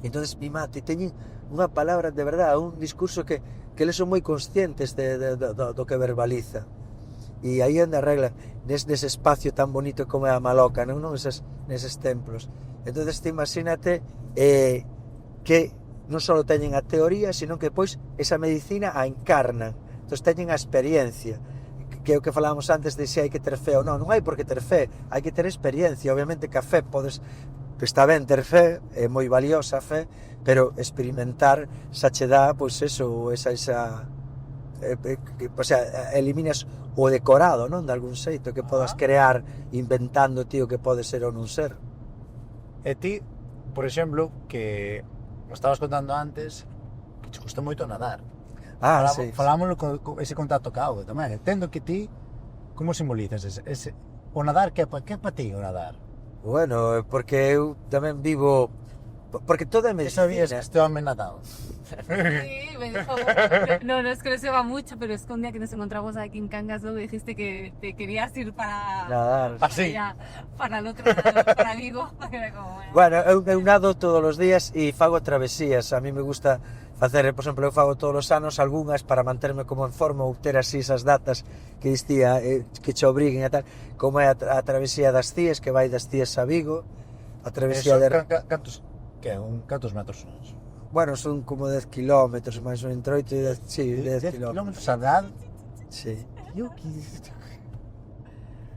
entonces mi mate teñen unha palabra de verdade, un discurso que eles son moi conscientes do que verbaliza. E aí anda a regla nese espacio tan bonito como é a Maloca, non? Neses templos. Entonces te imagínate que non só teñen a teoría, sino que depois esa medicina a encarnan. Entón teñen a experiencia, que é o que falábamos antes de se hai que ter fe ou non. Non hai por que ter fe, hai que ter experiencia. Obviamente que a fe está ben ter fe, é moi valiosa a fe, pero experimentar xa che dá, pois eso, esa o sea, eliminas o decorado, non? De algún xeito que podas crear inventando, tío, que pode ser ou non ser. E ti, por exemplo, que o estabas contando antes, que te gustou moito nadar. Sí. Falámoslo con ese contacto ca auga tamén. Entendo que ti, como simbolizas o nadar, que é pa ti o nadar? Bueno, porque eu tamén vivo... Porque toda a Que medicina... sabías que este home nadado? Sí, me dijo, no es que no se va mucho, pero es que un día que nos encontramos aquí en Cangas, luego dijiste que te querías ir para... Nadar. Así. Para el otro lado, para Vigo. Era como, Bueno, eu nado todos os días e fago travesías. A mí me gusta facer, por exemplo, eu fago todos os anos algunhas para manterme como en forma ou ter así esas datas que distía, que che obriguen e tal, como é a travesía das Cíes, que vai das Cíes a Vigo, a travesía de... Cantos metros son? Bueno, son como 10 kilómetros, máis ou entre 8 e 10, sí, 10 kilómetros. a dar? Sí.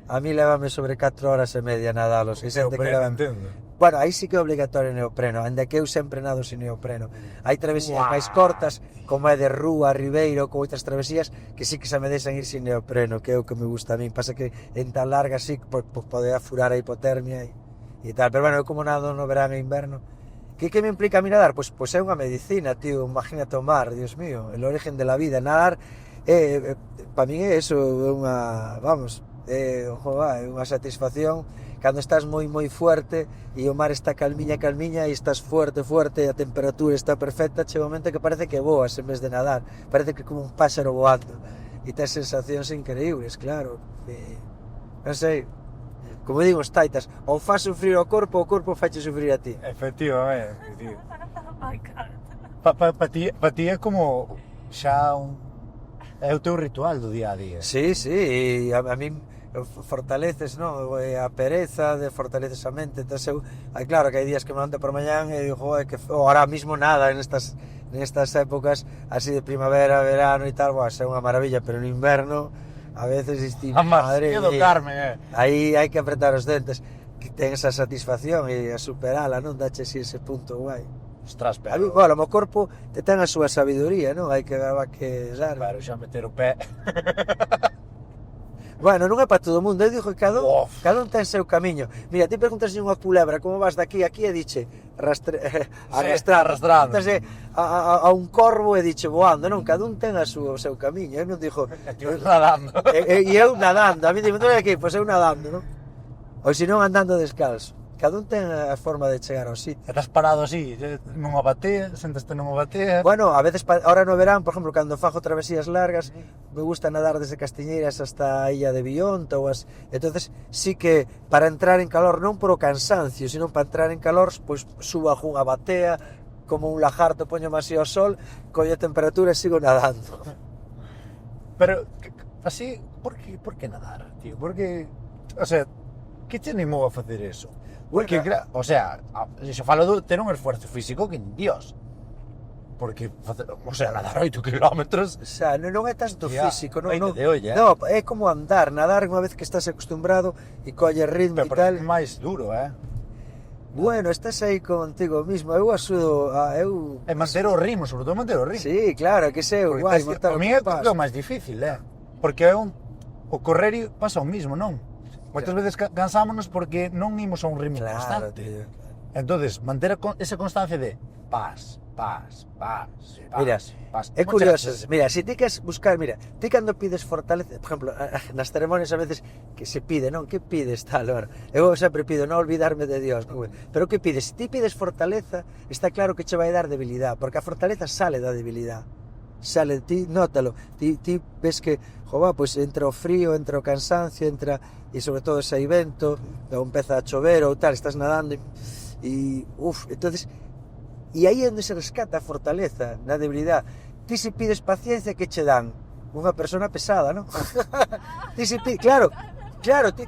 A mí levame sobre 4 horas e media nadalos. E xente que levan... entendo. Bueno, aí sí que é obligatorio neopreno, ainda que eu sempre nado sin neopreno. Hai travesías máis cortas, como é de Rúa, Ribeiro, con outras travesías, que sí que se me deixan ir sin neopreno, que é o que me gusta a min. Pasa que en tan larga sí que pode afurar a hipotermia e tal. Pero bueno, eu como nado no verán e inverno, que me implica a mí nadar? Pois é unha medicina, tío, imagínate o mar, Dios mío, el origen de la vida. Nadar, para min é eso, é unha, vamos, é unha satisfacción cando estás moi fuerte e o mar está calmiña e estás fuerte e a temperatura está perfecta, chega un momento que parece que voas en vez de nadar, parece que como un páxaro voando e tes sensacións increíbles, claro. Non sei, como digo os taitas, ou faz sufrir o corpo fache sufrir a ti. Efectivamente, tío. ay, cara. Pa ti é como xa é o teu ritual do día a día. Sí, e a min fortaleces, non? A pereza, fortaleces a mente. Entón, claro que hai días que me levanto por mañán e digo, que ahora mismo nada nestas épocas así de primavera, verano e tal, é unha maravilla, pero no inverno a veces madre, Carmen, aí hai que apretar os dentes, que ten esa satisfacción e a superala, non? Dache así ese punto guai. Ostras, pero... A mí, bueno, o corpo te ten a súa sabiduría, non? Hai que usar. Pero xa meter o pé... Bueno, non é para todo o mundo, eu digo que cada un ten seu camiño. Mira, ti preguntas unha culebra como vas daqui a aquí e diche arrastrando. Entonces, a un corvo e diche voando, non? Cada un ten o seu camiño. Eu non digo... Eu nadando. E eu nadando. A mí digo, non é aquí, pois eu nadando, non? Ou senón andando descalzo. Cada un ten a forma de chegar ao sitio. Estás parado así, nunha batea, sentaste nunha batea... Bueno, a veces, ahora no verán, por exemplo, cando fago travesías largas, me gusta nadar desde Castiñeiras hasta a illa de Bionta, entonces sí que para entrar en calor, non por o cansancio, sino para entrar en calor, pois subo a unha batea, como un lagarto, poño así ao sol, coño a temperatura e sigo nadando. Pero, así, por que nadar, tío? Porque, o sea, que te animou a facer eso? Porque, o sea, se falo de ter un esfuerzo físico que Dios. Porque, o sea, nadar 8 kilómetros... O sea, non é tanto físico, non, no, é como andar, nadar unha vez que estás acostumbrado e colle ritmo e tal. Pero é máis duro, Bueno, estás aí contigo mismo, eu asudo, E manter o ritmo, sobre todo manter o ritmo. Sí, claro, que sei, guai, montar o ritmo. Para mí é o máis difícil, porque o correr pasa o mismo, non? Moitas veces cansámonos porque non imos a un ritmo constante. Tío. Entonces, manter esa constancia de paz. Mira, é curioso, mira, se ti queres buscar, mira, ti cando pides fortaleza, por exemplo, nas ceremonias a veces que se pide, non? Que pides tal hora? Eu sempre pido non olvidarme de Dios, non? Pero que pides? Se ti pides fortaleza, está claro que che vai dar debilidade, porque a fortaleza sale da debilidade. Sale, ti nótalo, ti ves que, pois entra o frío, entra o cansancio, e sobre todo ese vento, ou empeza a chover ou tal, estás nadando e entonces, e aí é onde se rescata a fortaleza na debilidade. Ti se pides paciencia, que che dan? Unha persona pesada, non? Ti se pides, claro, ti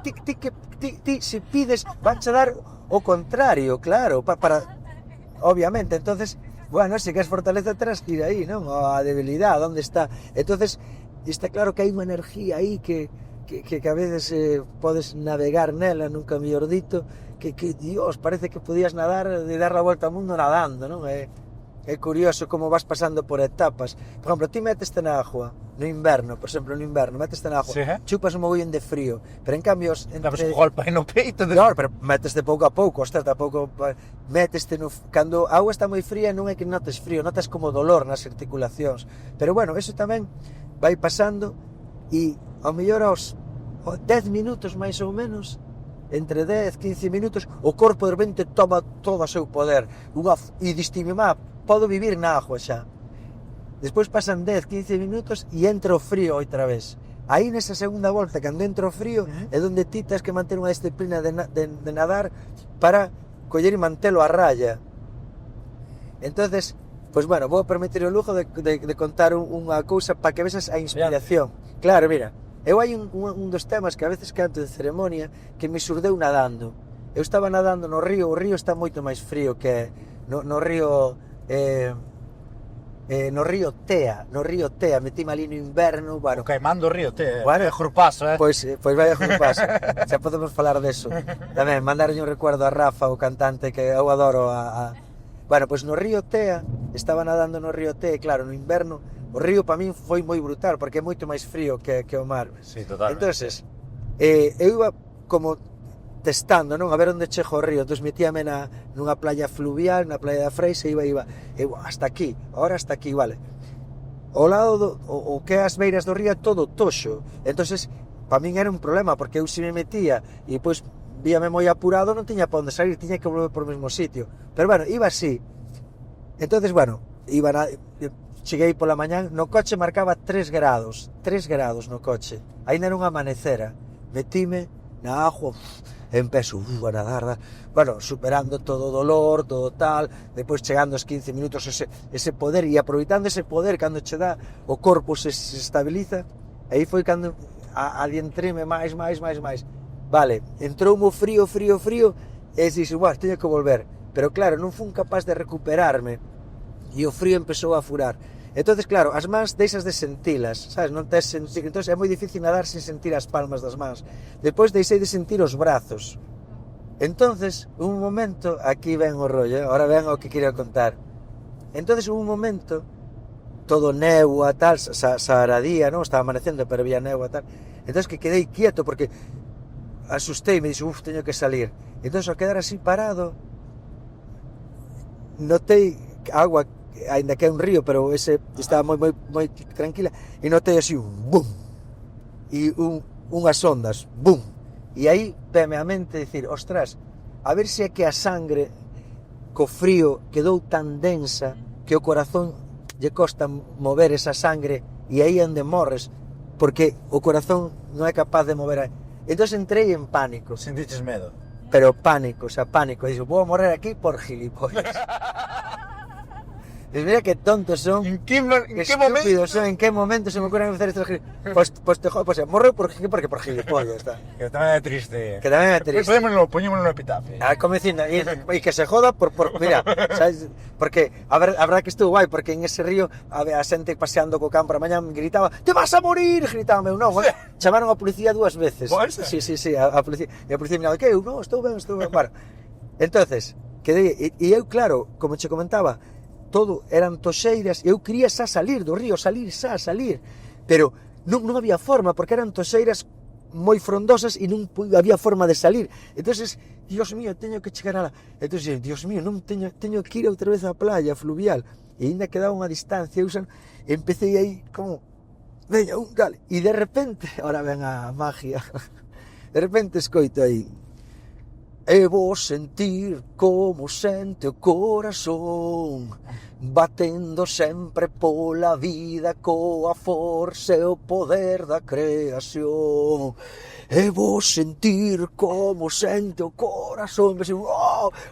se pides, vanche dar o contrario, claro, para obviamente, entonces, bueno, se queres fortaleza terás que ir aí, non? A debilidade, onde está? Entonces, está claro que hai unha energía aí que a veces podes navegar nela, nunca mellor dito, que Dios, parece que podías nadar e dar a volta ao mundo nadando, non? é curioso como vas pasando por etapas. Por exemplo, ti meteste na agua no inverno, por exemplo, no inverno meteste na agua, Sí. chupas un mogollón de frío, pero en cambio Dabas un golpe aí no peito. Claro, pero meteste pouco a pouco, ostras, tampouco meteste no... Cando a auga está moi fría non é que notes frío, notas como dolor nas articulacións. Pero bueno, eso tamén vai pasando e ao mellor aos 10 minutos máis ou menos, entre 10 15 minutos, o corpo de repente toma todo o seu poder. E distime, podo vivir na agua xa. Despois pasan 10 15 minutos e entra o frío outra vez. Aí nesa segunda volta, cando entra o frío, é onde ti tens que manter unha disciplina de nadar para coller e mantelo a raya. Entonces, pois bueno, vou permitir o lujo de contar unha cousa para que vexas a inspiración. Claro, mira, eu hai un dos temas que a veces canto de ceremonia que me surdeu nadando. Eu estaba nadando no río, o río está moito máis frío que no río Tea, metime ali no inverno, bueno. O Caimán do Río, Bueno, é grupazo, Pois vai a grupazo, xa podemos falar deso. Tamén, mandarlle un recuerdo a Rafa, o cantante, que eu adoro Bueno, pois no río Tea, estaba nadando no río Tea, e claro, no inverno, o río para min foi moi brutal, porque é moito máis frío que o mar. Sí, totalmente. Entonces, eu iba como testando, non? A ver onde chego o río. Entón metíame nunha playa fluvial, na playa da Freixa, iba hasta aquí, ahora hasta aquí, vale. Ao lado o que é as beiras do río é todo toxo. Entonces, para min era un problema, porque eu se me metía e depois víame moi apurado, non tiña para onde salir, tiña que volver por o mesmo sitio. Pero bueno, iba así. Entonces, bueno, cheguei pola mañán, no coche marcaba 3 grados no coche. Ainda era unha amanecera. Metime na agua, empezo a nadar, bueno, superando todo o dolor, todo tal, depois chegando aos 15 minutos ese poder, e aproveitando ese poder, cando che dá, o corpo se estabiliza, aí foi cando adiantréme máis, vale, entroume o frío, e dixo, teño que volver, pero claro, non fun capaz de recuperarme, e o frío empezou a furar. Entonces, claro, as mans deixas de sentilas, sabes, non tes sentir, entonces é moi difícil nadar sin sentir as palmas das mans. Depois deixei de sentir os brazos. Entonces, un momento, aquí ven o rollo, ahora ven o que quería contar. Entonces, un momento, todo néboa, tal, saharadía, non? Estaba amanecendo, pero había néboa, tal. Entonces, que quedei quieto, porque asustei, me dixo, teño que salir. Entonces, ao quedar así parado, notei agua, ainda que é un río, pero ese estaba moi tranquila, e notei así un bum, e unhas ondas, bum, e aí veme a mente dicir, ostras, a ver se é que a sangre co frío quedou tan densa que o corazón lle costa mover esa sangre, e aí onde morres, porque o corazón non é capaz de mover. Entón entrei en pánico. Sentiches medo? Pero pánico, dixo, vou morrer aquí por gilipollas. Dices, mira que tontos son, que estúpidos son, en que momento se me ocurren hacer estos gilipollas. Pues morreu porque por gilipollas, está. Que tamén é triste. Que tamén é triste. Poñémoslo no epitafio. Como dicindo, e que se joda mira, sabes, porque a verdade que estuvo guai, porque en ese río había xente paseando co campo a mañán, gritaba, te vas a morir, gritaba meu, non, chamaron a policía 2 veces. Sí, a policía, e a policía miraba, que eu, non, estou ben, bueno. Entonces, quedei, e eu claro, como che comentaba, todo eran toxeiras, e eu quería xa salir do río, salir, pero non había forma, porque eran toxeiras moi frondosas e non había forma de salir. Entonces, Dios mío, teño que chegar a la... Entonces, Dios mío, non teño que ir outra vez á playa fluvial, e ainda quedaba unha distancia, empecé aí como, veña, dale, e de repente, ahora ven a magia, de repente escoito aí, e vou sentir como sente o corazón, batendo sempre pola vida coa forza e o poder da creación. E vou sentir como sente o corazón,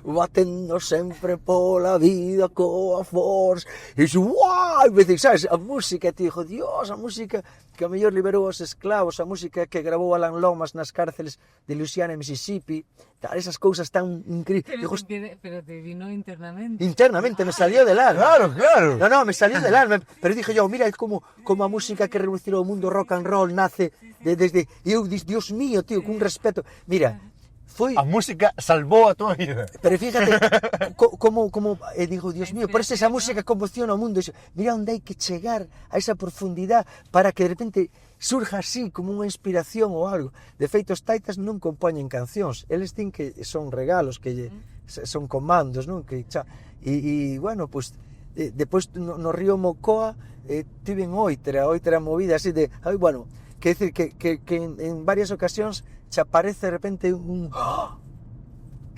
batendo sempre pola vida coa forza. E sabes, a música, te digo, Dios, a música que a mellor liberou os esclavos, a música que grabou Alan Lomas nas cárceles de Louisiana e Mississippi, esas cousas tan increíbles. Pero te vino internamente. Internamente, me salió del alma. Claro. No, me salió del alma. Pero dije yo, mira como a música que revolucionou o mundo rock and roll nace desde... E eu, Dios mío, tío, con respeto. Mira, foi... A música salvou a tua vida. Pero fíjate, como digo, Dios mío, por eso esa música conmociona o mundo. Mira onde hai que chegar a esa profundidade para que de repente surja así como unha inspiración ou algo. De feito, os taitas non compoñen cancións, eles din que son regalos, que son comandos, non? E bueno, pues, depois no río Mocoa tiven outra movida así de, bueno, que decir que en varias ocasións che aparece de repente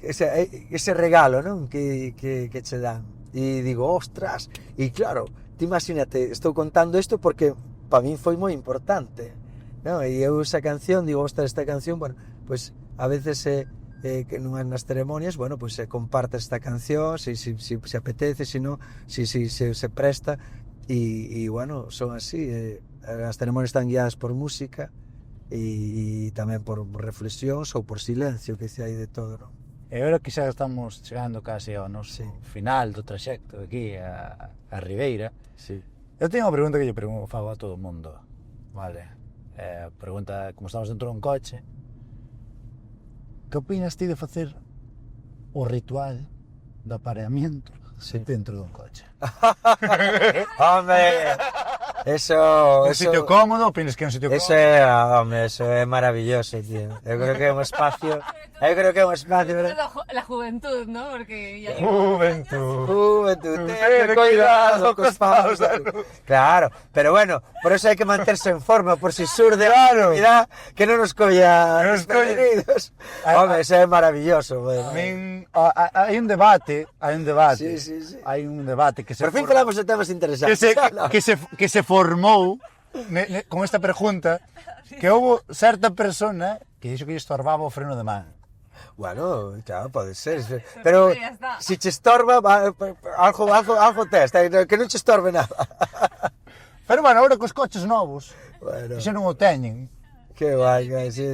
ese regalo, non? Que che dan. E digo, ostras, e claro, ti imagínate, estou contando isto porque para min foi moi importante, non? E eu esa canción, digo, ostras, esta canción, bueno, pues a veces que nas ceremonias, bueno, pues se comparte esta canción, si apetece, si no, si se presta, e bueno, son así, as ceremonias están guiadas por música, e tamén por reflexións ou por silencio, que se hai de todo, non? E agora que xa estamos chegando case ao noso final do traxecto aquí a Ribeira, eu teño unha pregunta que lle fago a todo o mundo, vale? Pregunta, como estamos dentro dun coche, que opinas ti de facer o ritual do apareamiento dentro dun coche? Hombre, eso... Un sitio cómodo, opinas que é un sitio cómodo? Eso é maravilloso, tío. Eu creo que é un espacio... La juventud, ¿no? Porque ya... Juventud, ten cuidado cos paus da luz. Claro, pero bueno, por eso hai que manterse en forma, por si surde a actividad, que non nos colla desprevenidos. Hombre, eso é maravilloso. A min, hai un debate, Sí. hai un debate que se... Por fin falamos de temas interesantes. Que se formou con esta pregunta, que houve certa persona que dixo que lle estorbaba o freno de man. Bueno, claro, pode ser. Pero si che estorba, algo tes, que non che estorbe nada. Pero bueno, agora cos coches novos, Bueno, xa non o teñen. que vai, sí.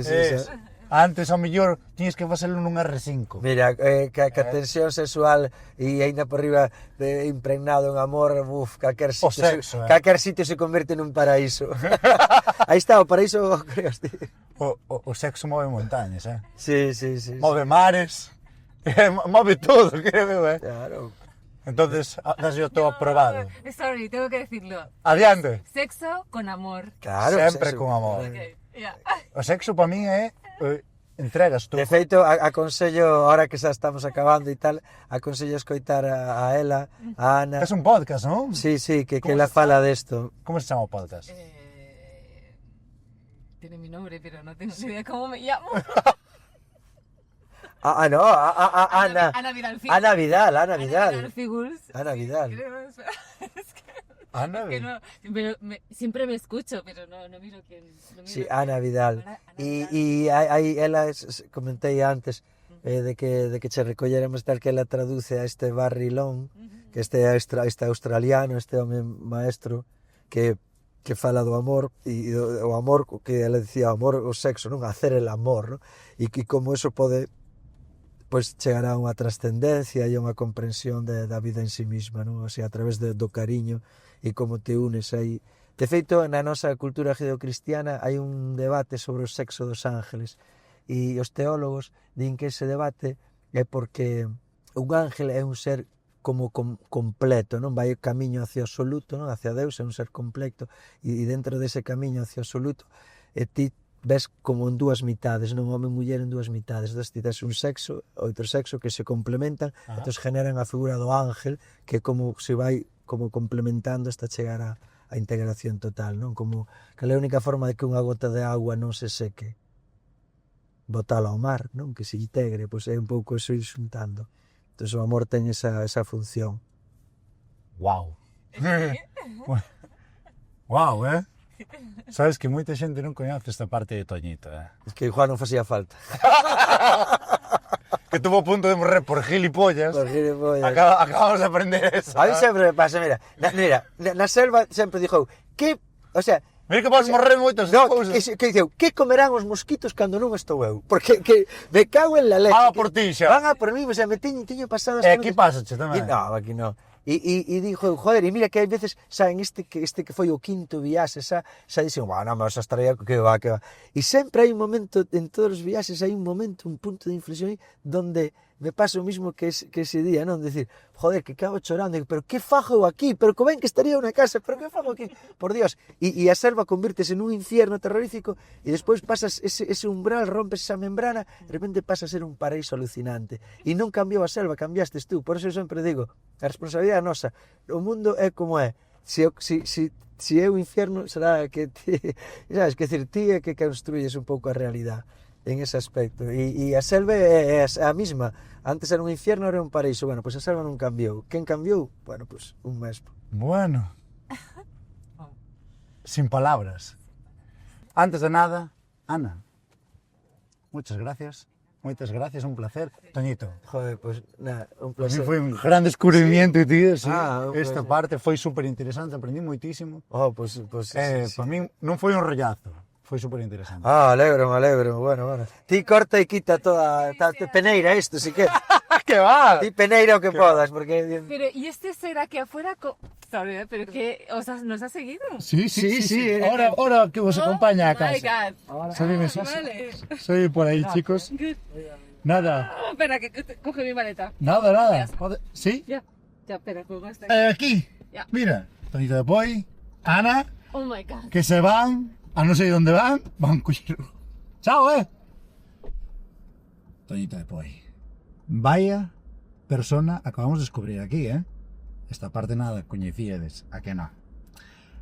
Antes, ao mellor, tiñes que facelo nun R5. Mira, que a tensión sexual e aínda por riba impregnado en amor, calquer sitio se converte nun paraíso. Aí está, o paraíso, creas ti. O sexo move montañas, Sí. Move mares, move todo, creo, Claro. Entonces, das yo todo aprobado. Sorry, tengo que decirlo. Adiante. Sexo con amor. Claro, Sempre con amor. Okay, yeah. O sexo para min é entregas tú. De feito, aconsello, ahora que xa estamos acabando e tal, aconsello escoitar a ela, a Ana. Es un podcast, non? Sí, que ela fala desto. Como se chama o podcast? Tiene mi nombre, pero no tengo ni idea cómo me llamo. No, Ana. Ana Vidal. Ana Vidal. Ana Vidal. Ana que no, pero siempre me escucho, pero no miro quién. No miro Sí, Ana Vidal. E aí ela comentei antes de que che recolléramos tal que ela traduce a este Barry Long, que este australiano, este home maestro que fala do amor, e o amor que ela dicía, o sexo, non hacer el amor, non? E que como eso pode pois chegar a unha trascendencia e a unha comprensión da vida en sí mesma, non? O sea, a través do cariño e como te unes aí. De feito, na nosa cultura judeocristiana hai un debate sobre o sexo dos ángeles e os teólogos din que ese debate é porque un ángel é un ser como completo, non? Vai camiño hacia o absoluto, non? Hacia Deus, é un ser completo, e dentro dese camiño hacia o absoluto ti ves como en dúas mitades, non? Home e muller en dúas mitades. Entón, ti tes un sexo, outro sexo que se complementan, entón generan a figura do ángel que como se vai como complementando hasta chegar a integración total, non? Como que é a única forma de que unha gota de agua non se seque, botala ao mar, non? Que se integre, pois é un pouco eso ir xuntando. Entón o amor ten esa función. Wow. Wow, Sabes que moita xente non coñece esta parte de Toñito, Es que igual non facía falta. Que tuvo a punto de morrer por gilipollas. Por gilipollas. Acabamos de aprender eso. A mí sempre me pasa, mira, na selva sempre dixou, que, o sea, mira que podes morrer moitas cousas. Que dixeu, que comerán os mosquitos cando non estou eu? Porque que me cago en la leche. Van a por ti xa. Van a por mí, o sea, me tiño pasado... E aquí pasa, che, tamén. No, aquí non. E digo, joder, e mira que hai veces, xa, en este que foi o quinto viaxe, xa dixen, non me vas a estar aí, que va. E sempre hai un momento, en todos os viaxes, hai un momento, un punto de inflexión aí, donde me pasa o mismo que ese día, non? Decir, joder, que acabo chorando, digo, pero que fago eu aquí? Pero que ben que estaría unha casa, pero que fago aquí? Por Dios. E a selva convírtese nun infierno terrorífico e despois pasas ese umbral, rompes esa membrana, de repente pasa a ser un paraíso alucinante. E non cambiou a selva, cambiastes tú. Por eso eu sempre digo, a responsabilidade é nosa. O mundo é como é. Se é o infierno, será que ti, sabes, que decir, ti é que construyes un pouco a realidade en ese aspecto. E a selva é a mesma. Antes era un infierno, era un paraíso. Bueno, pois a selva non cambiou. Quen cambiou? Bueno, pois un mesmo. Bueno. Sin palabras. Antes de nada, Ana, muchas gracias. Moitas gracias, un placer. Toñito. Joder, pois nada, un Para mí placer. foi un gran descubrimiento, tío, sí. pues, Esta parte foi super interesante, aprendí moitísimo. Pois sí. Para mí non foi un rollazo, foi super interesante. Alegro, bueno. Ti corta e quita toda, peneira isto, si que. Que va? Ti peneira o que podas, porque... Pero, ¿y este será que afuera? Sorry, pero que, o sea, ¿nos ha seguido? Sí. Ahora que vos acompaña a Oh my casa. God. Vale. Soy por ahí, chicos. Nada. Espera, que coge mi maleta. Nada. ¿Sí? Ya, espera, pongo esta. Aquí. Ya. Mira, Toñito de Poi, Ana, Oh my God. que se van, a no sé dónde van coñero. Chao, Toñito de Poi. Vaya persona acabamos de descubrir aquí, Esta parte nada coñecíades, a que no.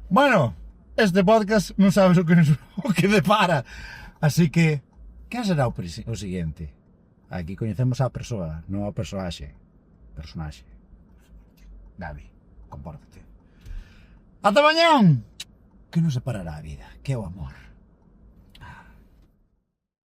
Bueno, este podcast non sabes o que depara. Así que, que será o siguiente? Aquí coñecemos a persoa, non a personaxe. Davi, compórtate. Ata mañán! Que nos separará a vida, que é o amor.